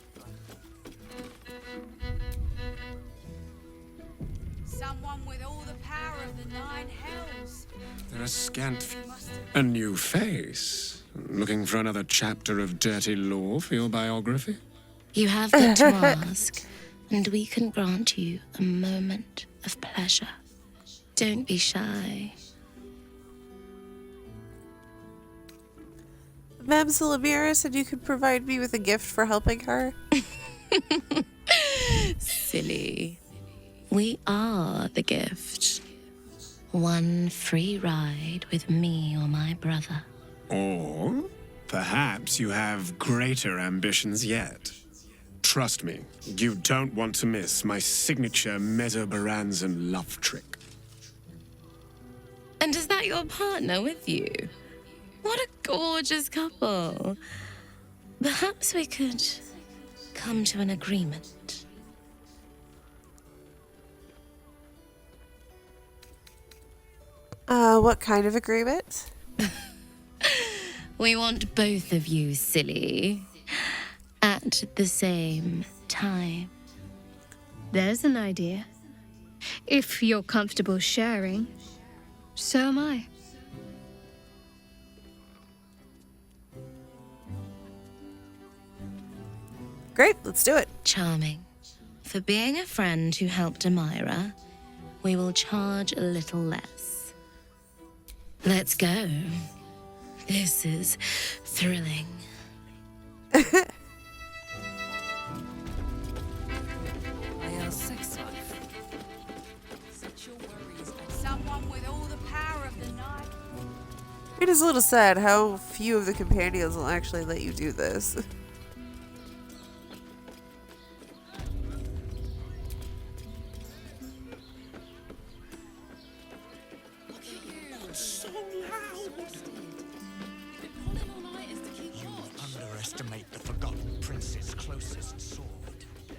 Someone with all the power of the nine hells. They're a scant. A new face. Looking for another chapter of dirty lore for your biography? You have but to ask, and we can grant you a moment of pleasure. Don't be shy. Mamzell Amira said you could provide me with a gift for helping her. Silly. We are the gift. One free ride with me or my brother. Or perhaps you have greater ambitions yet. Trust me, you don't want to miss my signature Mesobaranzan love trick. And is that your partner with you? What a gorgeous couple. Perhaps we could come to an agreement. What kind of agreement? We want both of you, silly, at the same time. There's an idea. If you're comfortable sharing, so am I. Great, let's do it. Charming. For being a friend who helped Amira, we will charge a little less. Let's go. This is thrilling. Sex life. Set your worries at someone with all the power of the night. It is a little sad how few of the companions will actually let you do this.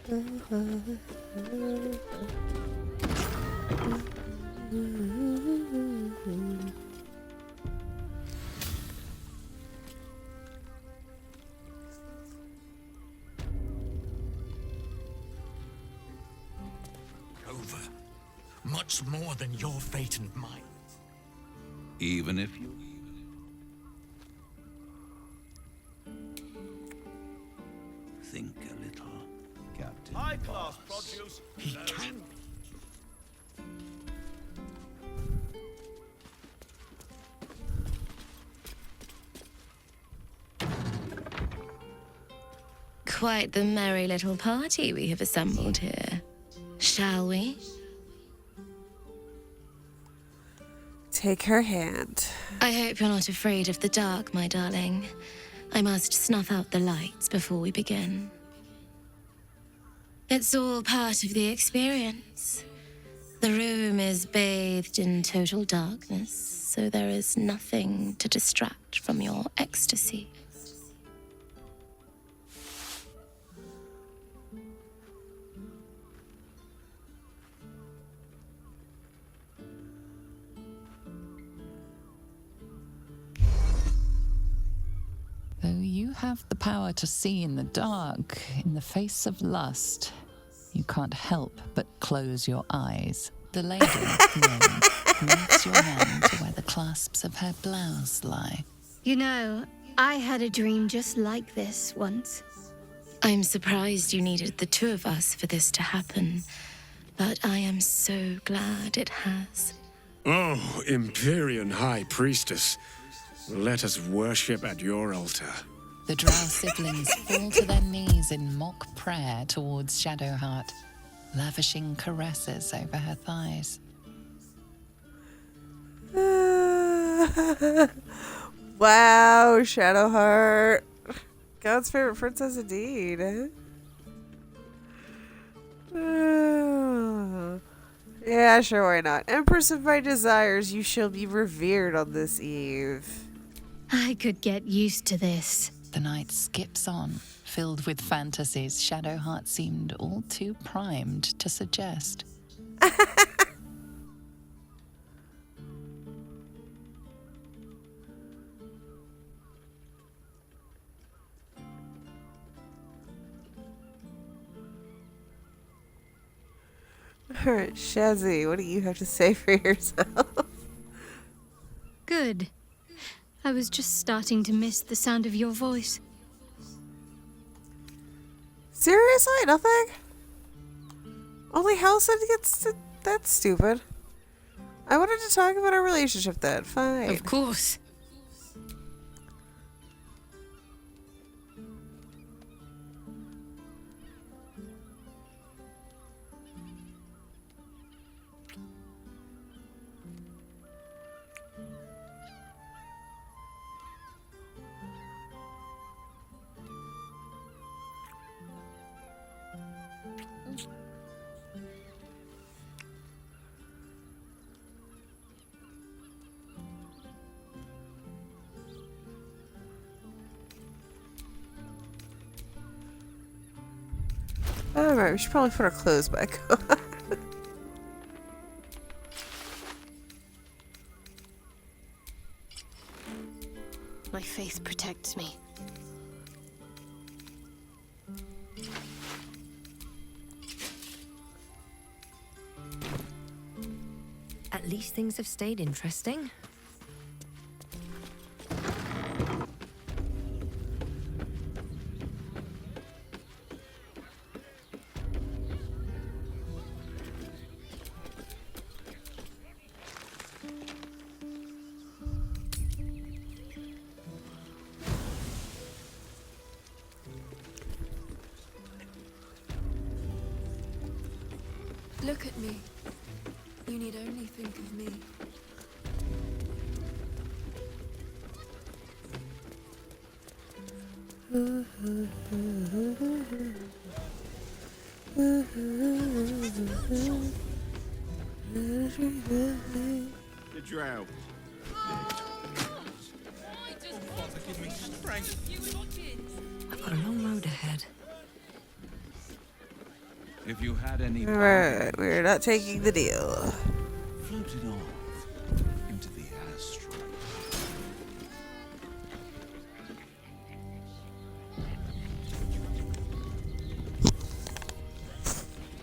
Over. Much more than your fate and mine. Even if you... Think a little, Captain. High-class produce. He can. Quite the merry little party we have assembled here. Shall we? Take her hand. I hope you're not afraid of the dark, my darling. I must snuff out the lights before we begin. It's all part of the experience. The room is bathed in total darkness, so there is nothing to distract from your ecstasy. Though you have the power to see in the dark, in the face of lust, you can't help but close your eyes. The lady moves your hand to where the clasps of her blouse lie. You know, I had a dream just like this once. I'm surprised you needed the two of us for this to happen, but I am so glad it has. Oh, Empyrean High Priestess, let us worship at your altar. The drow siblings fall to their knees in mock prayer towards Shadowheart, lavishing caresses over her thighs. Wow, Shadowheart. God's favorite princess indeed. Yeah, sure, why not? Empress of my desires, you shall be revered on this eve. I could get used to this. The night skips on, filled with fantasies Shadowheart seemed all too primed to suggest. Alright, Shazzy, what do you have to say for yourself? Good. I was just starting to miss the sound of your voice. Seriously? Nothing? Only Halcyon gets that's stupid. I wanted to talk about our relationship then. Fine. Of course. Alright, we should probably put our clothes back on. My faith protects me. At least things have stayed interesting. Look at me. You need only think of me. The drow. I've got a long road ahead. If you had any... Alright, we're not taking the deal. Floated off into the Astra.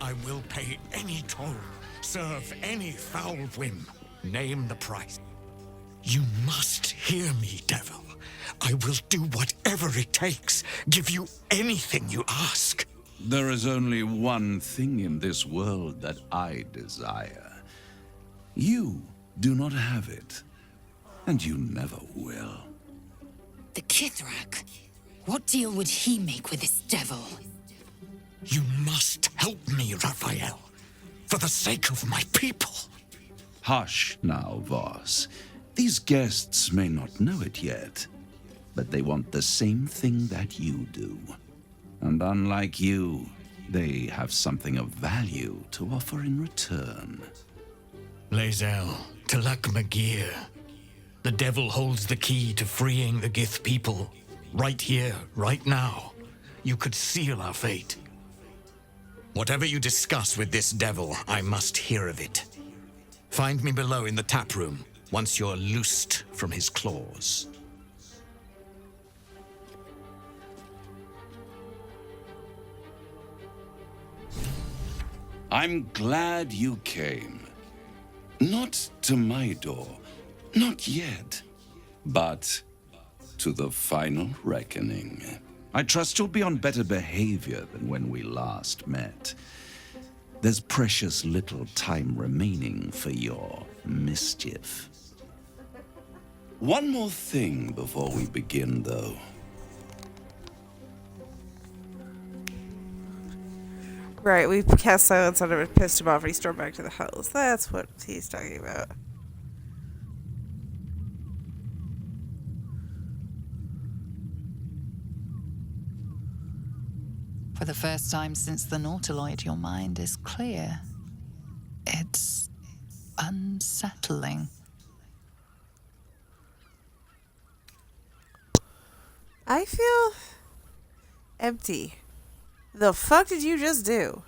I will pay any toll, serve any foul whim, name the price. You must hear me, devil. I will do whatever it takes, give you anything you ask. There is only one thing in this world that I desire. You do not have it, and you never will. The Kith'rak. What deal would he make with this devil? You must help me, Raphael, for the sake of my people. Hush now, Voss. These guests may not know it yet, but they want the same thing that you do. And unlike you, they have something of value to offer in return. Lae'zel, Kith'rak Magir. The devil holds the key to freeing the Gith people. Right here, right now. You could seal our fate. Whatever you discuss with this devil, I must hear of it. Find me below in the tap room, once you're loosed from his claws. I'm glad you came. Not to my door, not yet, but to the final reckoning. I trust you'll be on better behavior than when we last met. There's precious little time remaining for your mischief. One more thing before we begin, though. Right, we cast silence on him and pissed him off and he stormed back to the house. That's what he's talking about. For the first time since the Nautiloid, your mind is clear. It's unsettling. I feel empty. The fuck did you just do?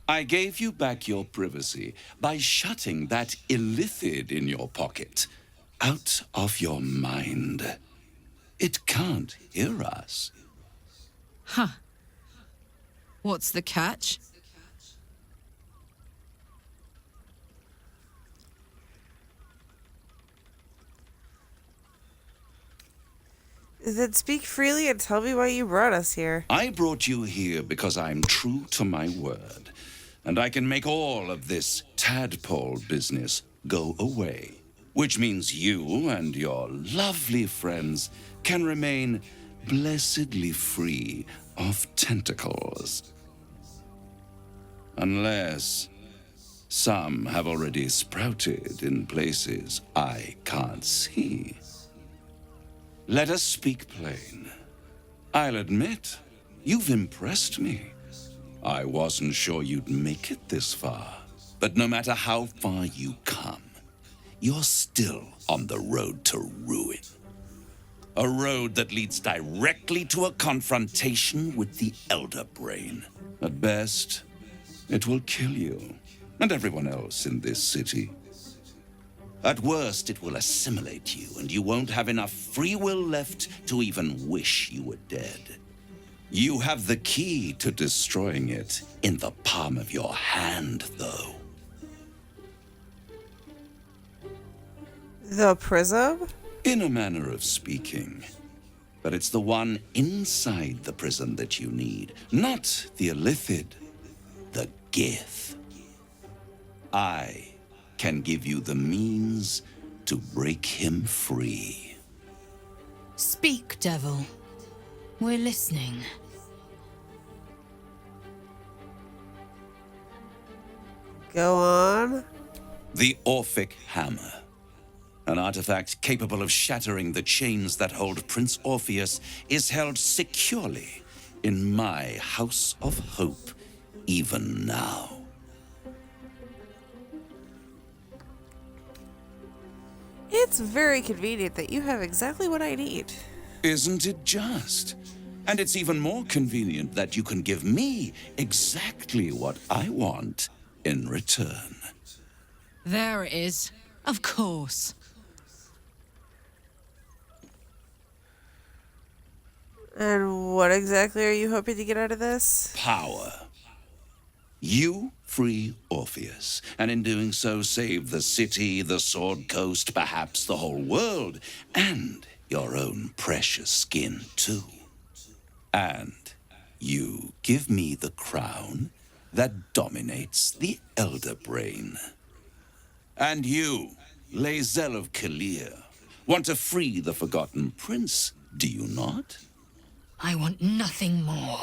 I gave you back your privacy by shutting that illithid in your pocket out of your mind. It can't hear us. Huh. What's the catch? Then speak freely and tell me why you brought us here. I brought you here because I'm true to my word, and I can make all of this tadpole business go away, which means you and your lovely friends can remain blessedly free of tentacles. Unless some have already sprouted in places I can't see. Let us speak plain. I'll admit, you've impressed me. I wasn't sure you'd make it this far. But no matter how far you come, you're still on the road to ruin. A road that leads directly to a confrontation with the Elder Brain. At best, it will kill you and everyone else in this city. At worst, it will assimilate you, and you won't have enough free will left to even wish you were dead. You have the key to destroying it in the palm of your hand, though. The prism? In a manner of speaking. But it's the one inside the prism that you need, not the illithid, the Gith. I can give you the means to break him free. Speak, devil. We're listening. Go on. The Orphic Hammer. An artifact capable of shattering the chains that hold Prince Orpheus is held securely in my House of Hope, even now. It's very convenient that you have exactly what I need. Isn't it just? And it's even more convenient that you can give me exactly what I want in return. There it is. Of course. And what exactly are you hoping to get out of this? Power. You free Orpheus, and in doing so save the city, the Sword Coast, perhaps the whole world, and your own precious skin too. And you give me the crown that dominates the Elder Brain. And you, Lae'zel of Kalir, want to free the Forgotten Prince, do you not? I want nothing more.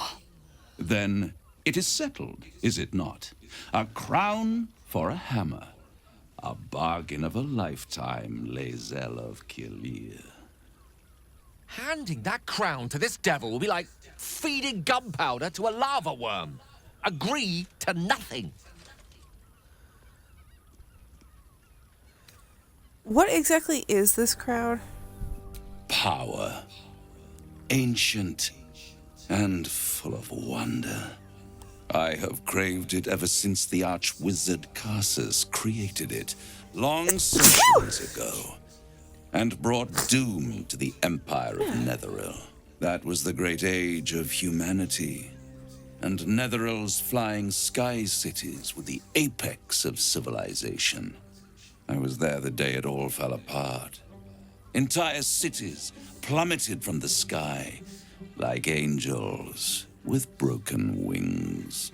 Then it is settled, is it not? A crown for a hammer. A bargain of a lifetime, Lae'zel of Kalir. Handing that crown to this devil will be like feeding gunpowder to a lava worm. Agree to nothing. What exactly is this crown? Power. Ancient and full of wonder. I have craved it ever since the arch-wizard Karsus created it, long centuries ago, and brought doom to the Empire of Netheril. That was the great age of humanity, and Netheril's flying sky cities were the apex of civilization. I was there the day it all fell apart. Entire cities plummeted from the sky like angels with broken wings.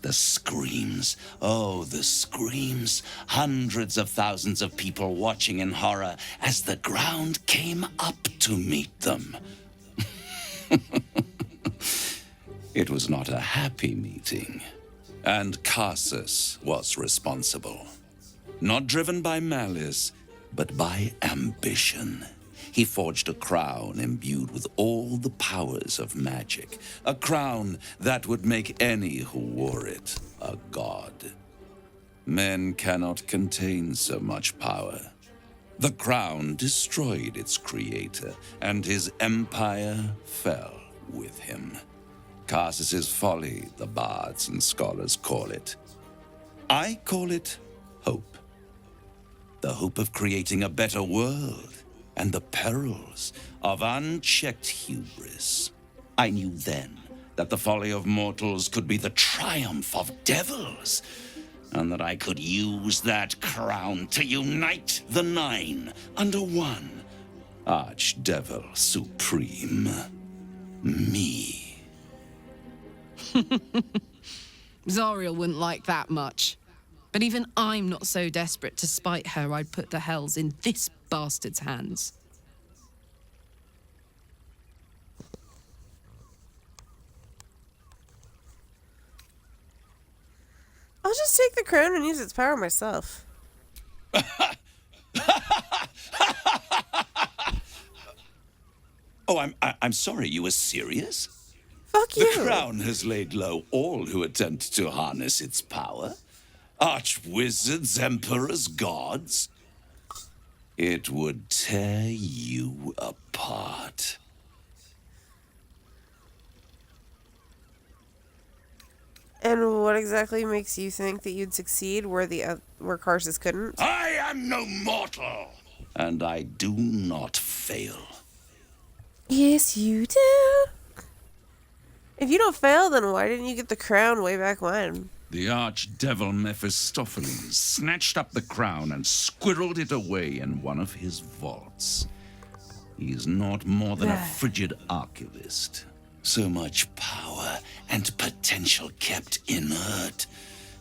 The screams, oh, the screams. Hundreds of thousands of people watching in horror as the ground came up to meet them. It was not a happy meeting, and Karsus was responsible. Not driven by malice, but by ambition. He forged a crown imbued with all the powers of magic. A crown that would make any who wore it a god. Men cannot contain so much power. The crown destroyed its creator, and his empire fell with him. Karsus's folly, the bards and scholars call it. I call it hope. The hope of creating a better world, and the perils of unchecked hubris. I knew then that the folly of mortals could be the triumph of devils, and that I could use that crown to unite the Nine under one Archdevil Supreme. Me. Zariel wouldn't like that much. But even I'm not so desperate to spite her I'd put the hells in this bastard's hands. I'll just take the crown and use its power myself. Oh, I'm sorry, you were serious? Fuck you. The crown has laid low all who attempt to harness its power. Archwizards, emperors, gods. It would tear you apart. And what exactly makes you think that you'd succeed where Karsus couldn't? I am no mortal, and I do not fail. Yes, you do. If you don't fail, then why didn't you get the crown way back when? The archdevil Mephistopheles snatched up the crown and squirreled it away in one of his vaults. He is not more than a frigid archivist. So much power and potential kept inert.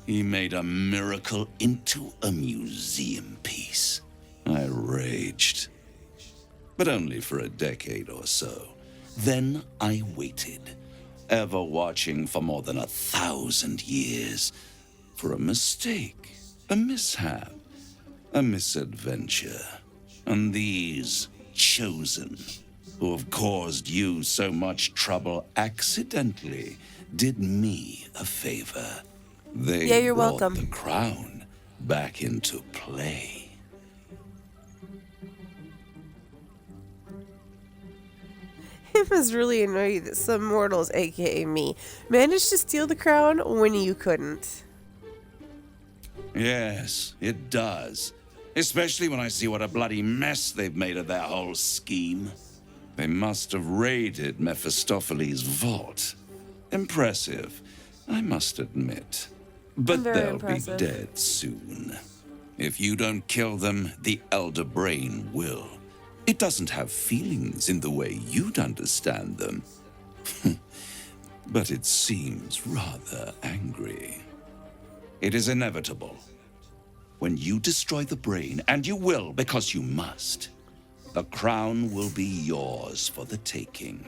He made a miracle into a museum piece. I raged. But only for a decade or so. Then I waited, ever watching for more than 1,000 years, for a mistake, a mishap, a misadventure. And these chosen, who have caused you so much trouble accidentally, did me a favor. They you're brought welcome. the crown back into play. must really annoy you that some mortals, aka me, managed to steal the crown when you couldn't. Yes, it does. Especially when I see what a bloody mess they've made of their whole scheme. They must have raided Mephistopheles' vault. Impressive, I must admit. But they'll be dead soon. If you don't kill them, the Elder Brain will. It doesn't have feelings in the way you'd understand them. But it seems rather angry. It is inevitable. When you destroy the brain, and you will because you must, the crown will be yours for the taking.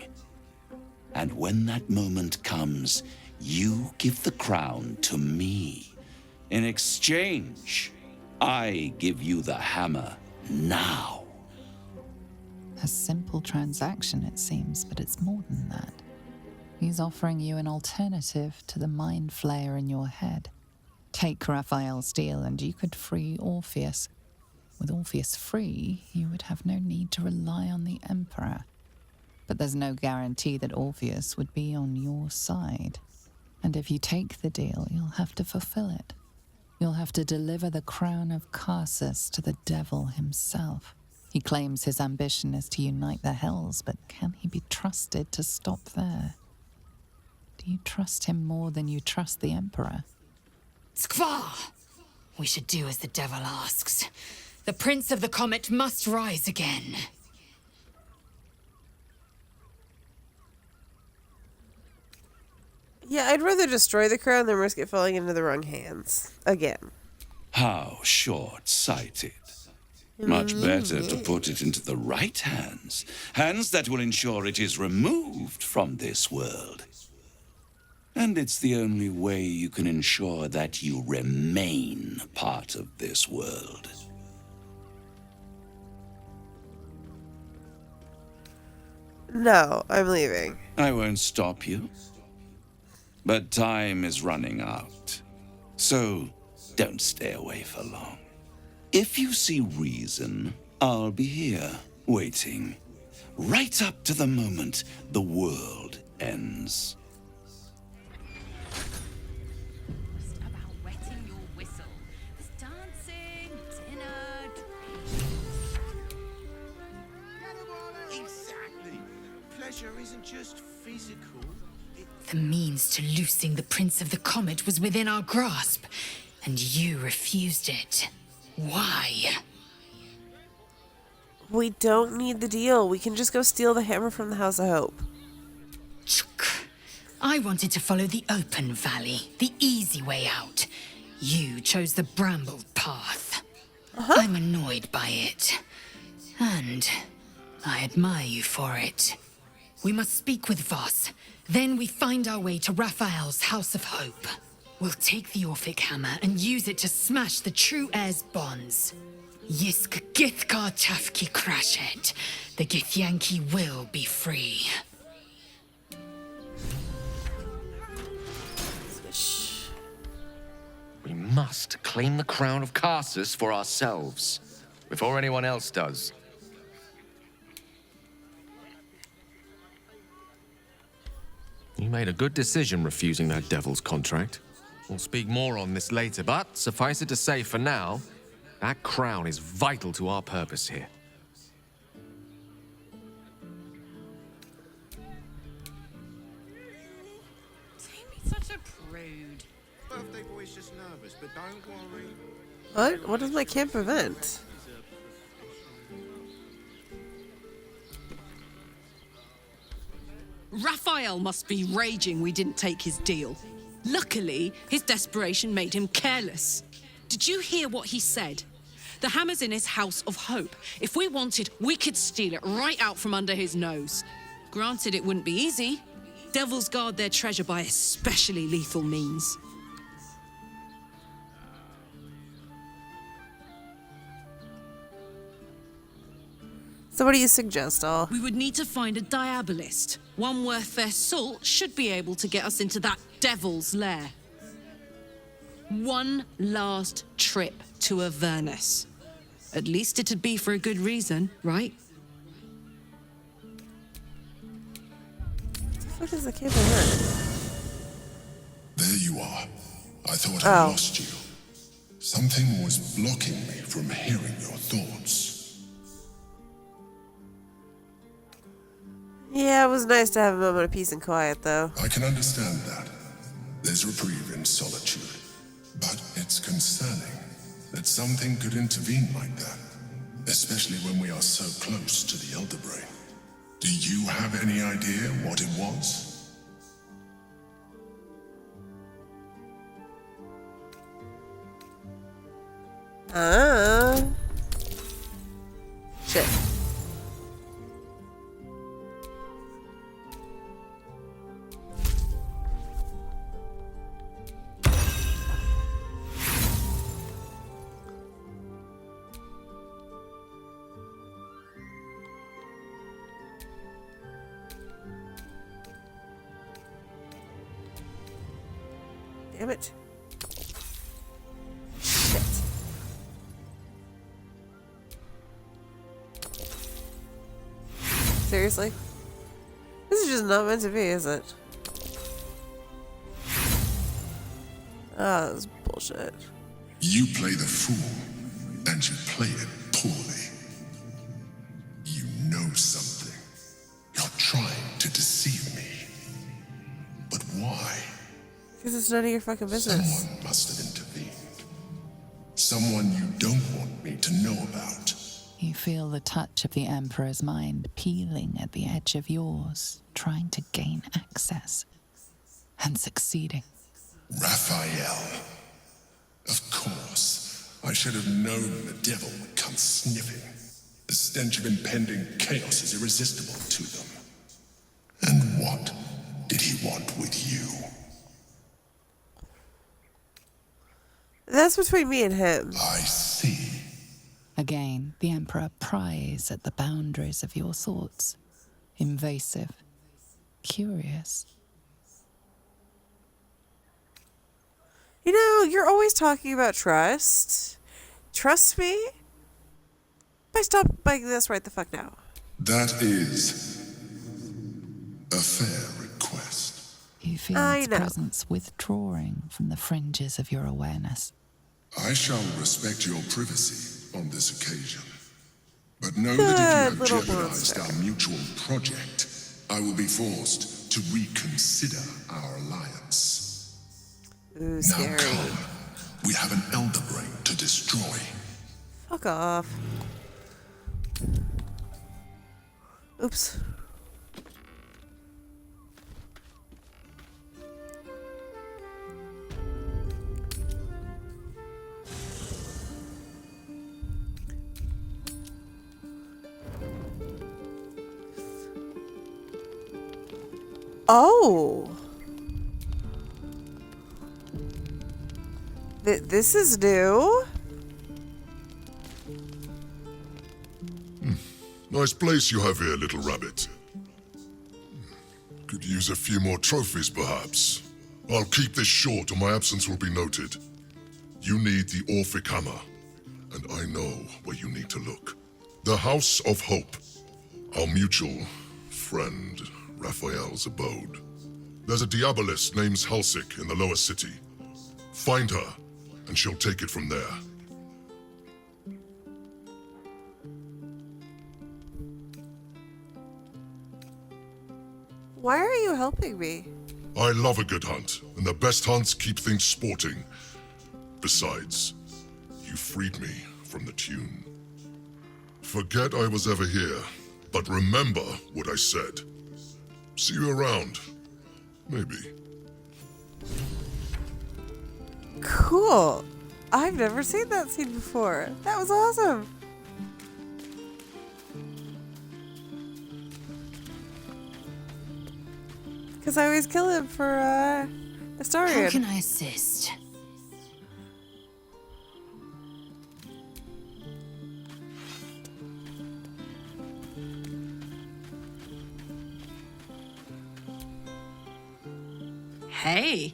And when that moment comes, you give the crown to me. In exchange, I give you the hammer now. A simple transaction, it seems, but it's more than that. He's offering you an alternative to the mind flayer in your head. Take Raphael's deal and you could free Orpheus. With Orpheus free, you would have no need to rely on the Emperor. But there's no guarantee that Orpheus would be on your side. And if you take the deal, you'll have to fulfill it. You'll have to deliver the crown of Karsus to the devil himself. He claims his ambition is to unite the Hells, but can he be trusted to stop there? Do you trust him more than you trust the Emperor? Skvar! We should do as the devil asks. The Prince of the Comet must rise again. Yeah, I'd rather destroy the crown than risk it falling into the wrong hands. Again. How short-sighted. Much better to put it into the right hands. Hands that will ensure it is removed from this world. And it's the only way you can ensure that you remain part of this world. No, I'm leaving. I won't stop you. But time is running out. So don't stay away for long. If you see reason, I'll be here, waiting. Right up to the moment the world ends. Exactly. Pleasure isn't just physical. The means to loosing the Prince of the Comet was within our grasp, and you refused it. Why? We don't need the deal. We can just go steal the hammer from the House of Hope. I wanted to follow the open valley, the easy way out. You chose the brambled path. I'm annoyed by it. And I admire you for it. We must speak with Voss. Then we find our way to Raphael's House of Hope. We'll take the Orphic hammer and use it to smash the true heir's bonds. Yisk Githkar Tafki Crashet. The Githyanki will be free. We must claim the crown of Karsus for ourselves, before anyone else does. You made a good decision refusing that devil's contract. We'll speak more on this later, but suffice it to say for now, that crown is vital to our purpose here. Don't be such a prude. Birthday boy's just nervous, but don't worry. What? What is my camp event? Raphael must be raging we didn't take his deal. Luckily, his desperation made him careless. Did you hear what he said? The hammer's in his House of Hope. If we wanted, we could steal it right out from under his nose. Granted, it wouldn't be easy. Devils guard their treasure by especially lethal means. So what do you suggest, Al? We would need to find a diabolist. One worth their salt should be able to get us into that devil's lair. One last trip to Avernus. At least it'd be for a good reason, right? What is the camera hurt? There you are. I thought I Oh. lost you. Something was blocking me from hearing your thoughts. Yeah, it was nice to have a moment of peace and quiet, though. I can understand that. There's reprieve in solitude. But it's concerning that something could intervene like that, especially when we are so close to the Elder Brain. Do you have any idea what it was? Shit. Damn it. Shit. Seriously? This is just not meant to be, is it? Oh, that was bullshit. You play the fool, and you play it poorly. You know something. You're trying to deceive me. But why? Because it's none of your fucking business. Someone must have intervened. Someone you don't want me to know about. You feel the touch of the Emperor's mind peeling at the edge of yours, trying to gain access. And succeeding. Raphael. Of course. I should have known the devil would come sniffing. The stench of impending chaos is irresistible to them. And what did he want with you? That's between me and him. I see. Again, the Emperor pries at the boundaries of your thoughts. Invasive. Curious. You know, you're always talking about trust. Trust me? I stop buying this right the fuck now. That is a fair request. You feel its presence withdrawing from the fringes of your awareness. I shall respect your privacy on this occasion. But know that if you have jeopardized our mutual project, I will be forced to reconsider our alliance. Ooh, now come. We have an Elder Brain to destroy. Fuck off. Oops. Oh. This is new. Nice place you have here, little rabbit. Could use a few more trophies, perhaps. I'll keep this short, or my absence will be noted. You need the Orphic Hammer, and I know where you need to look. The House of Hope, our mutual friend Raphael's abode. There's a Diabolist named Halsik in the lower city. Find her, and she'll take it from there. Why are you helping me? I love a good hunt, and the best hunts keep things sporting. Besides, you freed me from the tune. Forget I was ever here, but remember what I said. See you around. Maybe. Cool. I've never seen that scene before. That was awesome. Because I always kill him for, Astarion. How can I assist? Hey.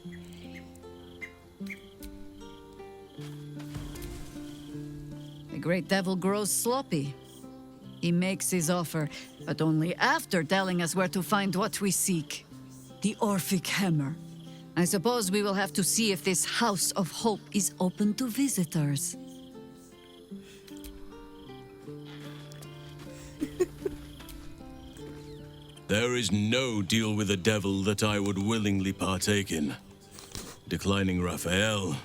The great devil grows sloppy. He makes his offer, but only after telling us where to find what we seek. The Orphic Hammer. I suppose we will have to see if this House of Hope is open to visitors. There is no deal with the devil that I would willingly partake in. Declining Raphael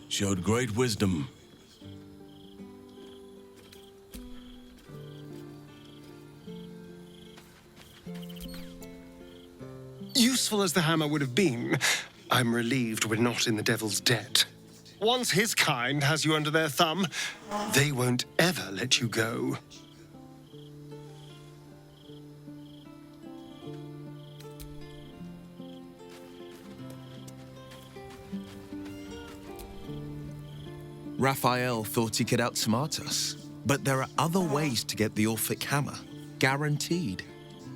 showed great wisdom. Useful as the hammer would have been, I'm relieved we're not in the devil's debt. Once his kind has you under their thumb, they won't ever let you go. Raphael thought he could outsmart us, but there are other ways to get the Orphic Hammer, guaranteed.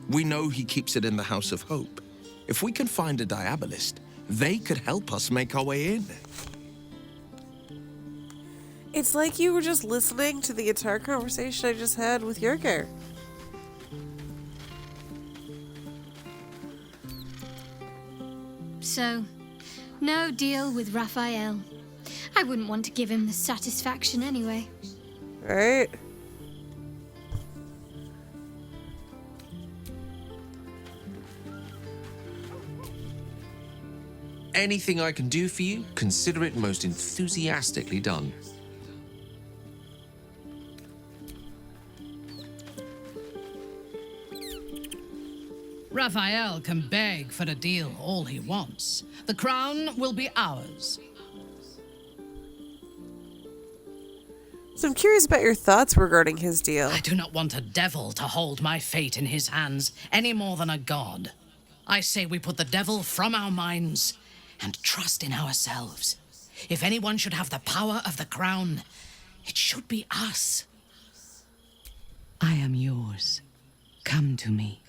We know he keeps it in the House of Hope. If we can find a Diabolist, they could help us make our way in. It's like you were just listening to the entire conversation I just had with Yurgir. So, no deal with Raphael. I wouldn't want to give him the satisfaction anyway. Right? Anything I can do for you, consider it most enthusiastically done. Raphael can beg for a deal all he wants. The crown will be ours. So I'm curious about your thoughts regarding his deal. I do not want a devil to hold my fate in his hands any more than a god. I say we put the devil from our minds and trust in ourselves. If anyone should have the power of the crown, it should be us. I am yours. Come to me.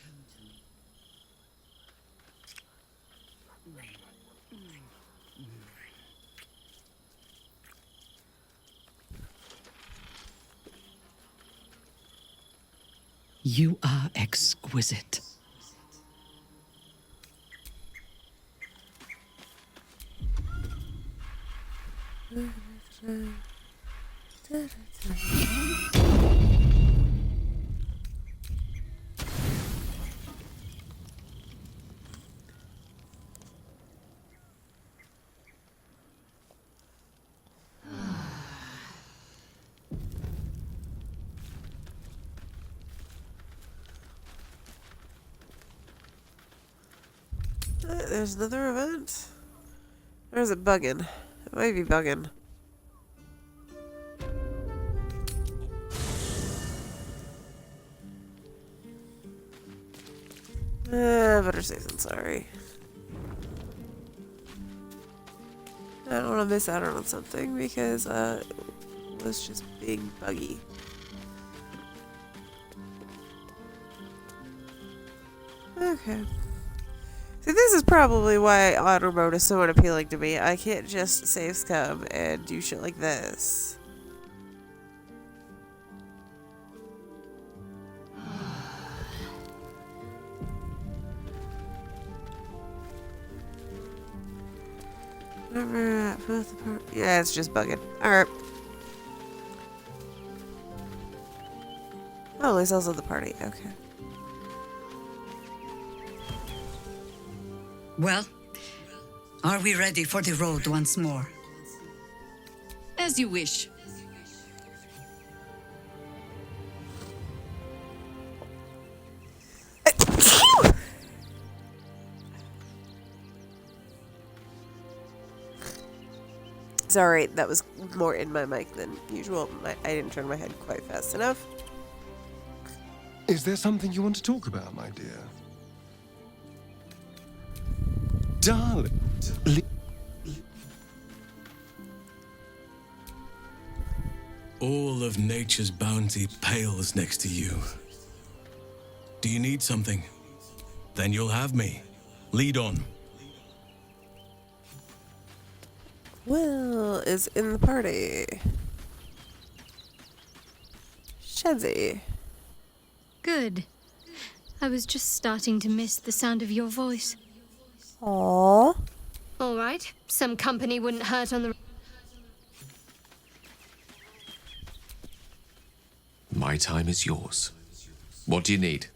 You are exquisite. There's another event? Or is it bugging? It might be bugging. Better safe than sorry. I don't want to miss out on something because it was just being buggy. Okay. See, this is probably why auto mode is so unappealing to me. I can't just save scum and do shit like this. Yeah, it's just bugging. Alright. Oh, Lizel's also the party. Okay. Well, are we ready for the road once more? As you wish. Sorry, that was more in my mic than usual. I didn't turn my head quite fast enough. Is there something you want to talk about, my dear? Darling. All of nature's bounty pales next to you. Do you need something? Then you'll have me. Lead on. Will is in the party. Shadzy. Good. I was just starting to miss the sound of your voice. Aww. All right, some company wouldn't hurt on the... My time is yours. What do you need?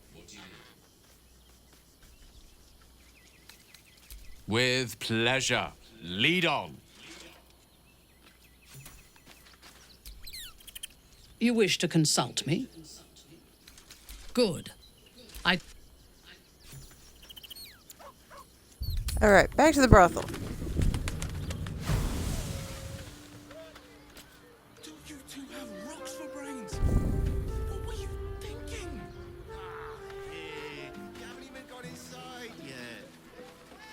With pleasure. Lead on. You wish to consult me? Good. Alright, back to the brothel. You two have rocks for brains. What were you thinking? You haven't even got inside yet.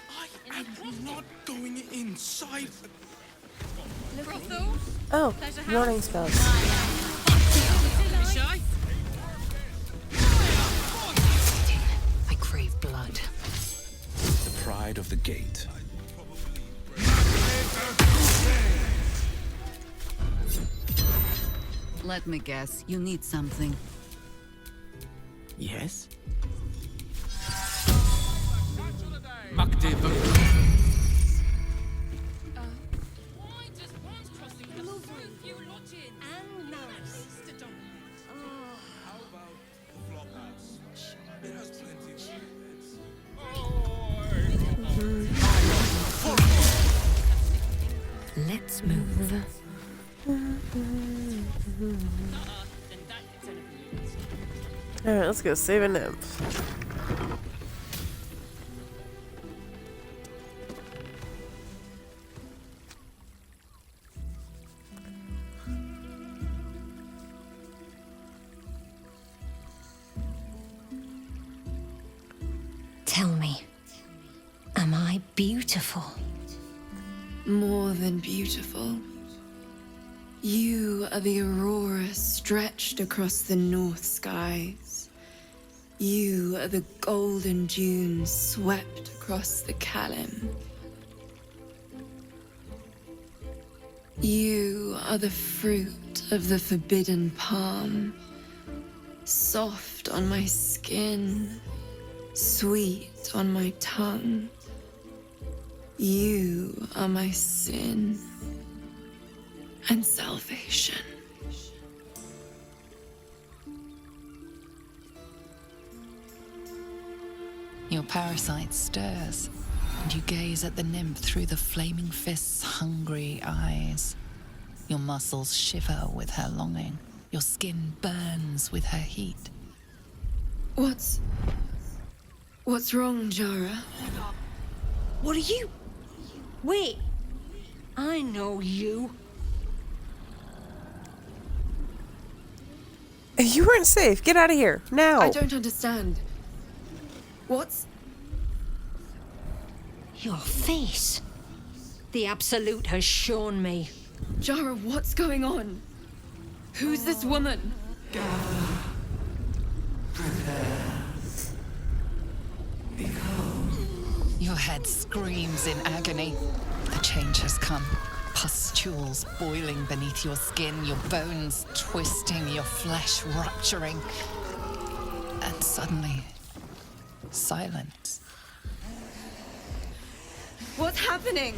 I am not going inside. Oh, warning spells. I crave blood. The pride of the gate. Let me guess, you need something. Yes? Let's move. Alright, let's go save a nymph. Tell me, am I beautiful? More than beautiful. You are the aurora stretched across the north skies. You are the golden dunes swept across the Kalim. You are the fruit of the forbidden palm, soft on my skin, sweet on my tongue. You are my sin and salvation. Your parasite stirs, and you gaze at the nymph through the flaming fist's hungry eyes. Your muscles shiver with her longing. Your skin burns with her heat. What's wrong, Jara? What are you? Wait. I know you. You weren't safe. Get out of here. Now. I don't understand. What's... Your face. The Absolute has shown me. Jara, what's going on? Who's this woman? Your head screams in agony. The change has come. Pustules boiling beneath your skin, your bones twisting, your flesh rupturing. And suddenly, silence. What's happening?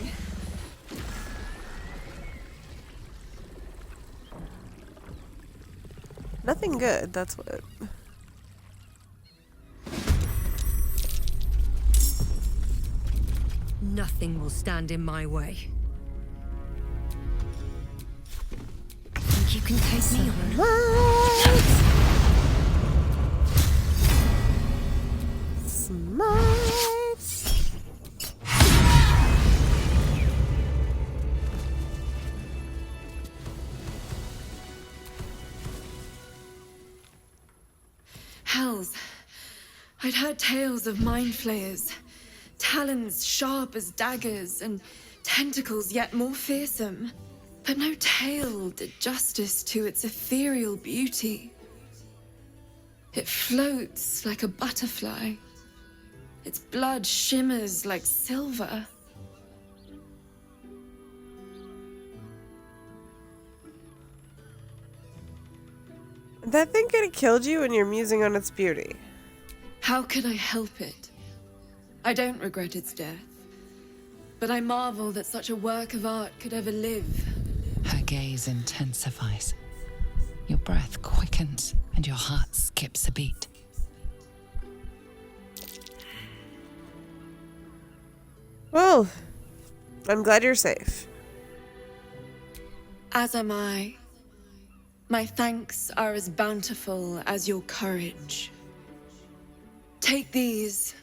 Nothing good, that's what. Nothing will stand in my way. Think you can take me on? Smite. Hells. I'd heard tales of mind flayers. Talons sharp as daggers and tentacles yet more fearsome. But no tale did justice to its ethereal beauty. It floats like a butterfly. Its blood shimmers like silver. That thing could have killed you and you're musing on its beauty. How could I help it? I don't regret its death. but I marvel that such a work of art could ever live. Her gaze intensifies. Your breath quickens and your heart skips a beat. Well, I'm glad you're safe. As am I. My thanks are as bountiful as your courage. Take these.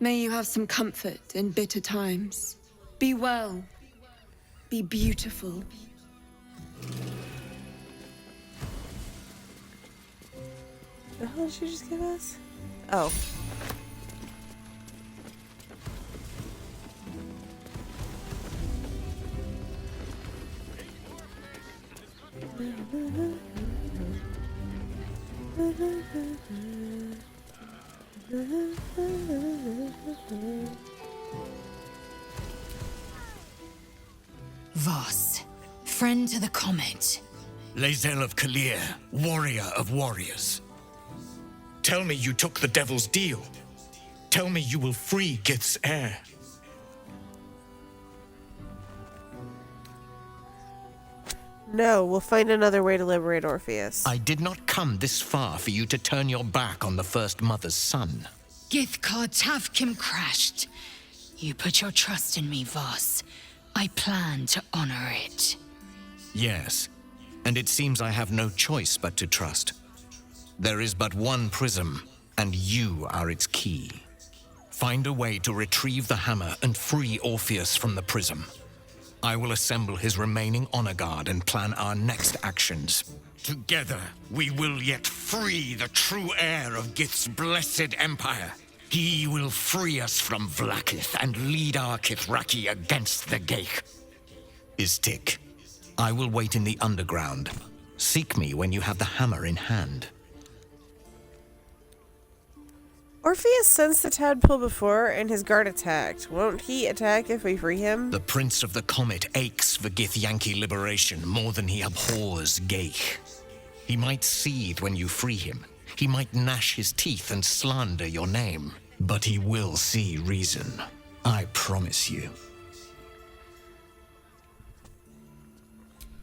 May you have some comfort in bitter times. Be well. Be beautiful. The hell did you just give us? Oh. Voss, friend to the comet. Lae'zel of Kalir, warrior of warriors. Tell me you took the devil's deal. Tell me you will free Gith's heir. No, we'll find another way to liberate Orpheus. I did not come this far for you to turn your back on the First Mother's son. Gith'kar Tavkim crashed. You put your trust in me, Voss. I plan to honor it. Yes, and it seems I have no choice but to trust. There is but one prism, and you are its key. Find a way to retrieve the hammer and free Orpheus from the prism. I will assemble his remaining honor guard and plan our next actions. Together, we will yet free the true heir of Gith's blessed empire. He will free us from Vlaakith and lead our Kithraki against the Geich. Istik, I will wait in the underground. Seek me when you have the hammer in hand. Orpheus sensed the tadpole before, and his guard attacked. Won't he attack if we free him? The Prince of the Comet aches for Githyanki liberation more than he abhors Geich. He might seethe when you free him. He might gnash his teeth and slander your name. But he will see reason. I promise you.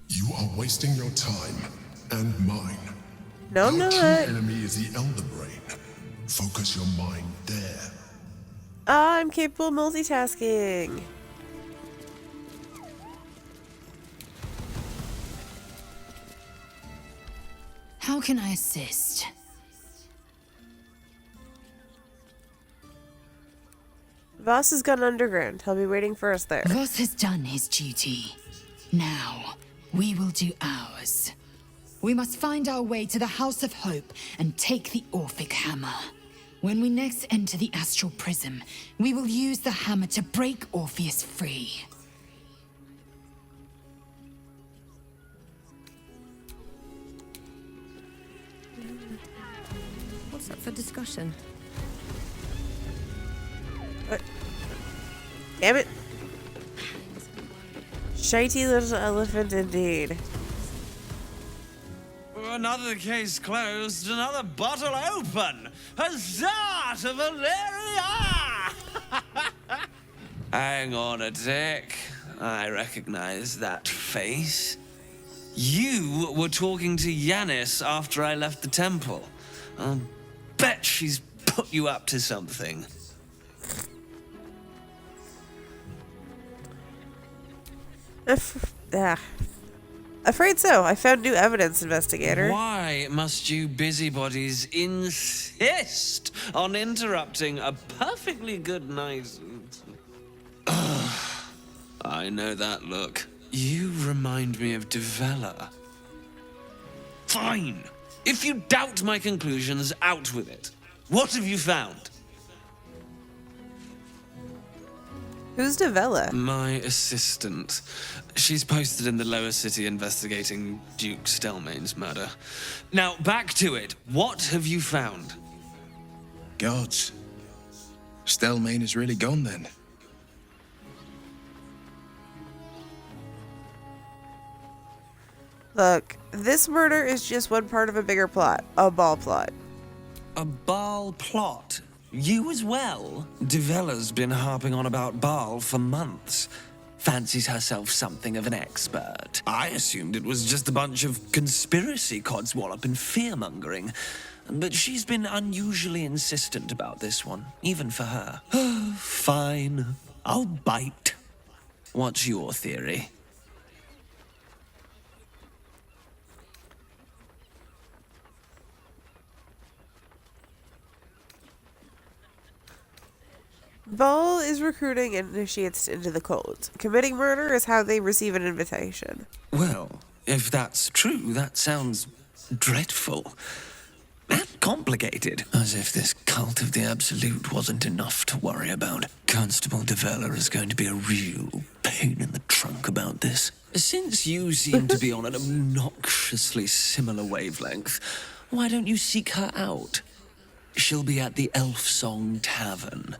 You are wasting your time and mine. No, I'm Our not. true enemy is the Elder Brain. Focus your mind there. I'm capable of multitasking. How can I assist? Voss has gone underground. He'll be waiting for us there. Voss has done his duty. Now, we will do ours. We must find our way to the House of Hope and take the Orphic Hammer. When we next enter the Astral Prism, we will use the hammer to break Orpheus free. What's up for discussion? Damn it. Shitey little elephant indeed. Another case closed, another bottle open. Huzzah to Valeria! Hang on a tick. I recognize that face. You were talking to Yanis after I left the temple. I'll bet she's put you up to something. Afraid so. I found new evidence, investigator. Why must you busybodies insist on interrupting a perfectly good night? I know that look. You remind me of Devella. Fine. If you doubt my conclusions, out with it. What have you found? Who's Devella? My assistant. She's posted in the lower city investigating Duke Stelmane's murder. Now, back to it. What have you found? Gods. Stelmane is really gone then. Look, this murder is just one part of a bigger plot. A ball plot. A Baal plot? You as well? Devella's been harping on about Baal for months. Fancies herself something of an expert. I assumed it was just a bunch of conspiracy codswallop and fear-mongering. But she's been unusually insistent about this one, even for her. Fine, I'll bite. What's your theory? Baal is recruiting initiates into the cult. Committing murder is how they receive an invitation. Well, if that's true, that sounds dreadful. And complicated. As if this cult of the Absolute wasn't enough to worry about. Constable Devella is going to be a real pain in the trunk about this. Since you seem to be on an obnoxiously similar wavelength, why don't you seek her out? She'll be at the Elf Song Tavern.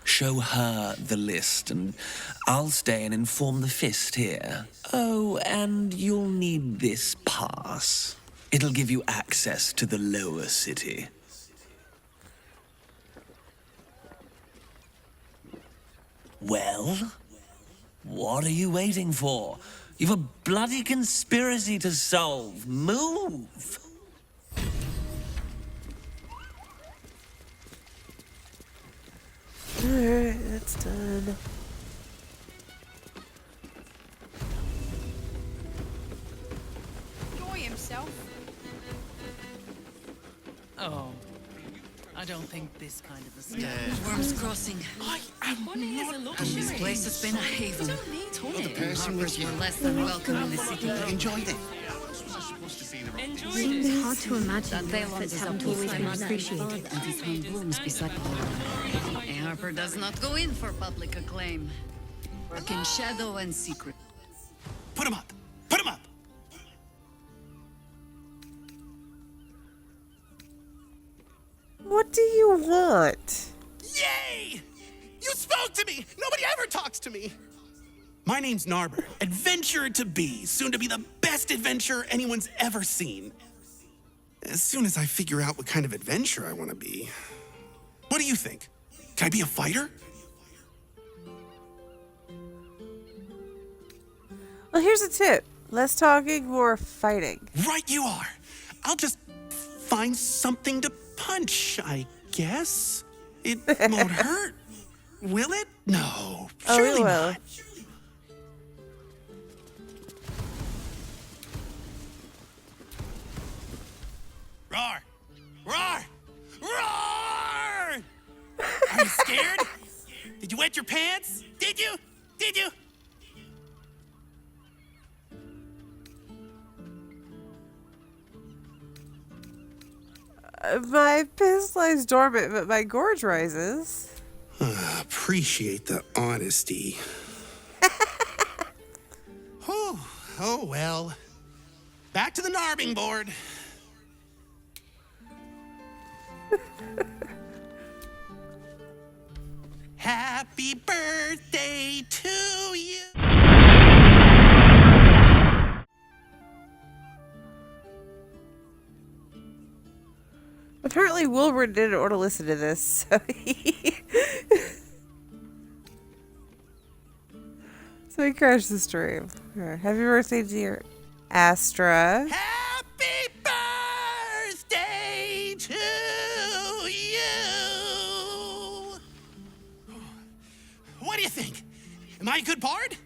Show her the list, and I'll stay and inform the Fist here. Oh, and you'll need this pass. It'll give you access to the lower city. Well, what are you waiting for? You've a bloody conspiracy to solve. Move! Alright, that's done. Enjoy himself. Oh, I don't think this kind of a step. Worms Crossing. This place has been a haven. Harpers were less than welcome in the city. Enjoyed it. Seems hard to imagine that efforts haven't always been appreciated. And he's hung blooms beside a harper does not go in for public acclaim. Work in shadow and secret. Put him up! Put him up! What do you want? Yay! You spoke to me! Nobody ever talks to me! My name's Naaber, adventurer to be, soon to be the best adventurer anyone's ever seen. As soon as I figure out what kind of adventurer I want to be. What do you think? Can I be a fighter? Well, here's a tip. Less talking, more fighting. Right you are. I'll just find something to punch, I guess. It won't hurt. Will it? No, surely it will. not. Roar! Roar! Roar! Are you scared? Did you wet your pants? Did you? Did you? My piss lies dormant, but my gorge rises. Appreciate the honesty. Oh well. Back to the narbing board. Happy birthday to you. Apparently Wilbur didn't want to listen to this, so he crashed the stream. Alright, happy birthday, dear Astra. Happy birthday to you. What do you think? Am I a good bard?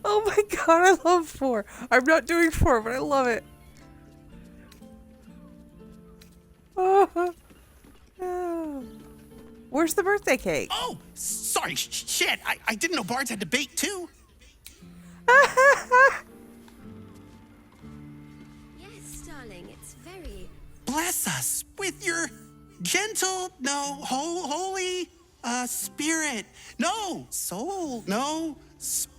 Oh my god, I love 4. I'm not doing 4, but I love it. Oh. Where's the birthday cake? Oh, sorry, shit. I didn't know bards had to bake too. Yes, darling, it's very... Bless us with your gentle, no, holy, spirit. No, soul, no, spirit.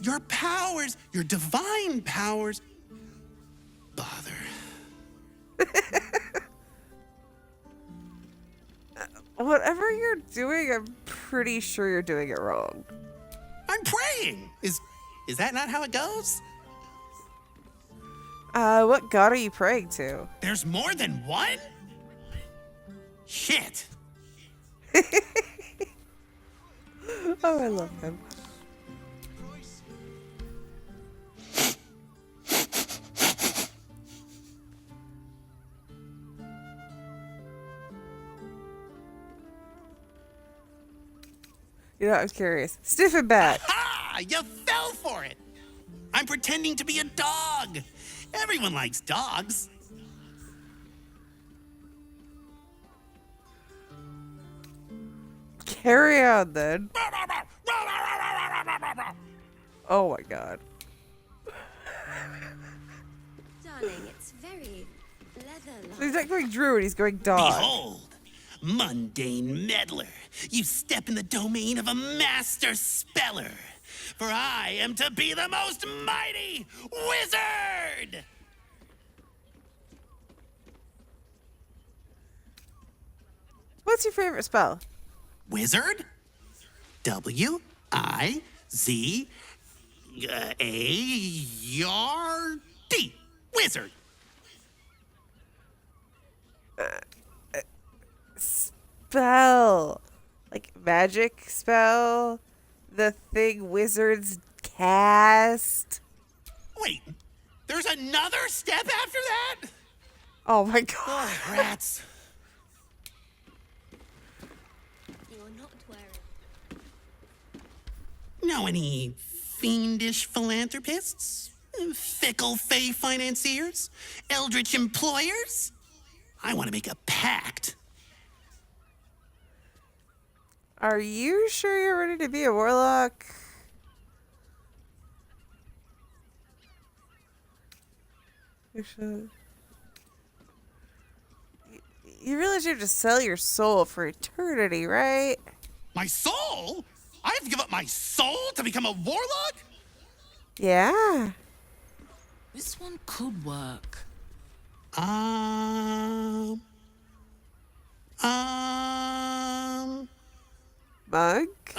Your powers, your divine powers. Bother. Whatever you're doing, I'm pretty sure you're doing it wrong. I I'm praying. Is that not how it goes? What god are you praying to? There's more than one? Shit. Oh, I love him. You know, I'm curious. Sniff it back. Ha! You fell for it. I'm pretending to be a dog. Everyone likes dogs. Carry on then. Oh my god. Darling, it's very leather-like. He's not going druid, he's going dog. Behold, mundane meddler, you step in the domain of a master speller. For I am to be the most mighty wizard! What's your favorite spell? Wizard? W-I-Z-A-R-D. Wizard. Spell. Like magic spell? The thing wizards cast? Wait, there's another step after that? Oh my god. Oh, rats. You're not wearing. Know any fiendish philanthropists? Fickle fey financiers? Eldritch employers? I want to make a pact. Are you sure you're ready to be a warlock? You should. You realize you have to sell your soul for eternity, right? My soul? I have to give up my soul to become a warlock? Yeah. This one could work. Monk?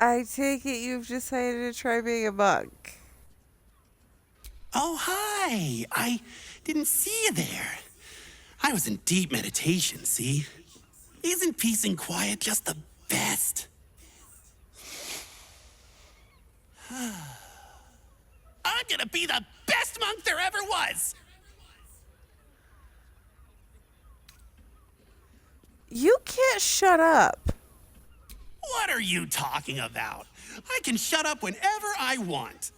I take it you've decided to try being a monk. Oh, hi. I didn't see you there. I was in deep meditation, see? Isn't peace and quiet just the best? I'm gonna be the best monk there ever was! You can't shut up. What are you talking about? I can shut up whenever I want.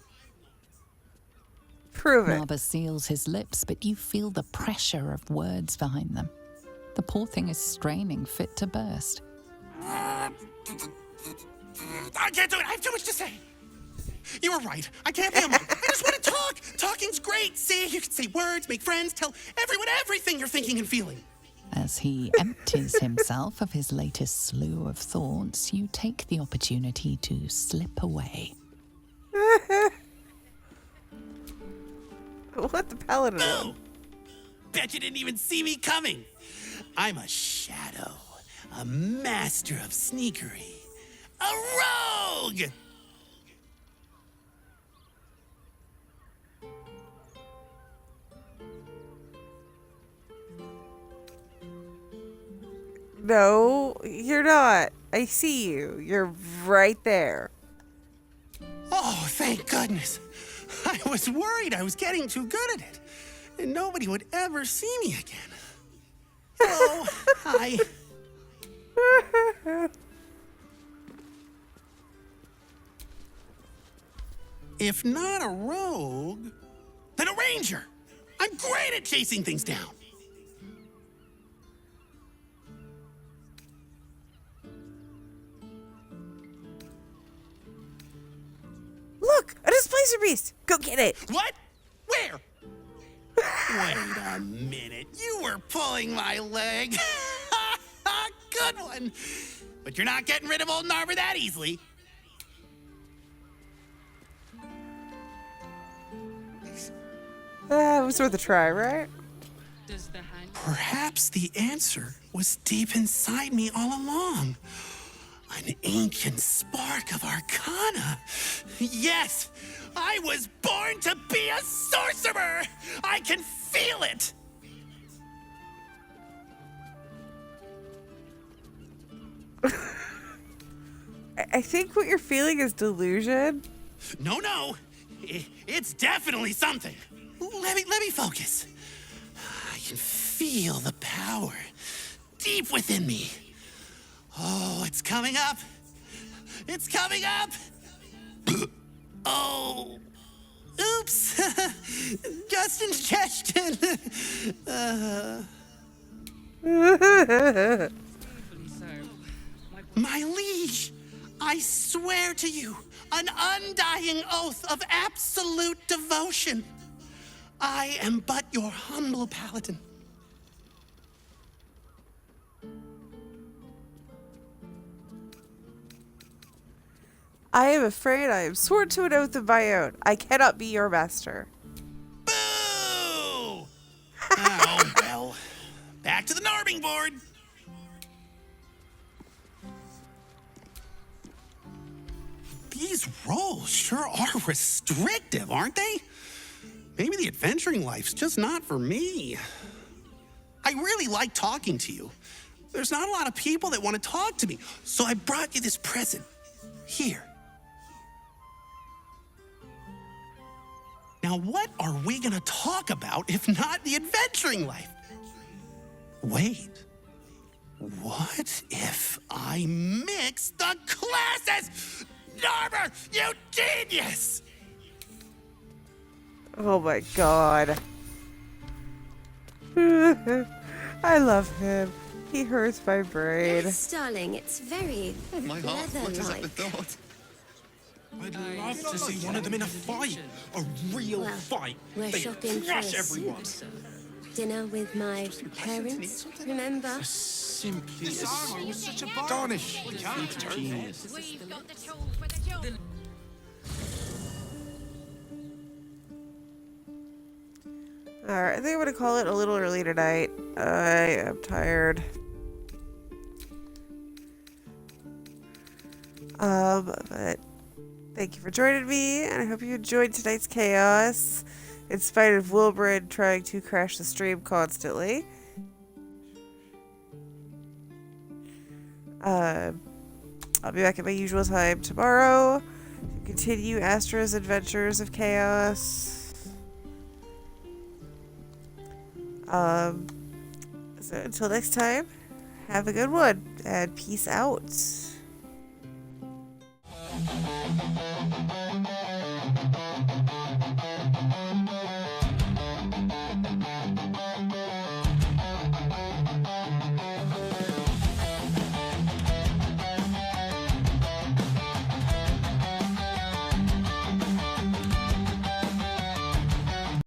Prove it. Naaber seals his lips, but you feel the pressure of words behind them. The poor thing is straining, fit to burst. I can't do it. I have too much to say. You were right. I can't be a monk. I just want to talk. Talking's great. See, you can say words, make friends, tell everyone everything you're thinking and feeling. As he empties himself of his latest slew of thoughts, you take the opportunity to slip away. What the Paladin? Boo! Bet you didn't even see me coming. I'm a shadow, a master of sneakery, a rogue! No, you're not. I see you. You're right there. Oh, thank goodness. I was worried I was getting too good at it, and nobody would ever see me again. Hello, hi. If not a rogue, then a ranger. I'm great at chasing things down. Look, a displacer beast. Go get it. What? Where? Wait a minute. You were pulling my leg. Good one. But you're not getting rid of old Naaber that easily. It was worth a try, right? Perhaps the answer was deep inside me all along. An ancient spark of arcana. Yes, I was born to be a sorcerer! I can feel it! I think what you're feeling is delusion. No. It's definitely something. Let me focus. I can feel the power deep within me. Oh, it's coming up. It's coming up. Oh, oops. Just ingestion. My liege, I swear to you, an undying oath of absolute devotion. I am but your humble paladin. I am afraid I am sworn to an oath of my own. I cannot be your master. Boo! Oh, well. Back to the Narbing board. These roles sure are restrictive, aren't they? Maybe the adventuring life's just not for me. I really like talking to you. There's not a lot of people that want to talk to me, so I brought you this present. Here. Now, what are we gonna talk about if not the adventuring life? Wait. What if I mix the classes? Naaber, you genius! Oh my god. I love him. He hurts my brain. Yes, darling, it's very leather-like. I'd love to see one of them in a fight. A real fight. We're They shopping for a crush everyone. suit. Dinner with my parents, remember? Simply astonishing. Genius. Alright, I think I'm gonna call it a little early tonight. I am tired. But thank you for joining me, and I hope you enjoyed tonight's chaos, in spite of Wilbred trying to crash the stream constantly. I'll be back at my usual time tomorrow to continue Astra's Adventures of Chaos. So until next time, have a good one, and peace out.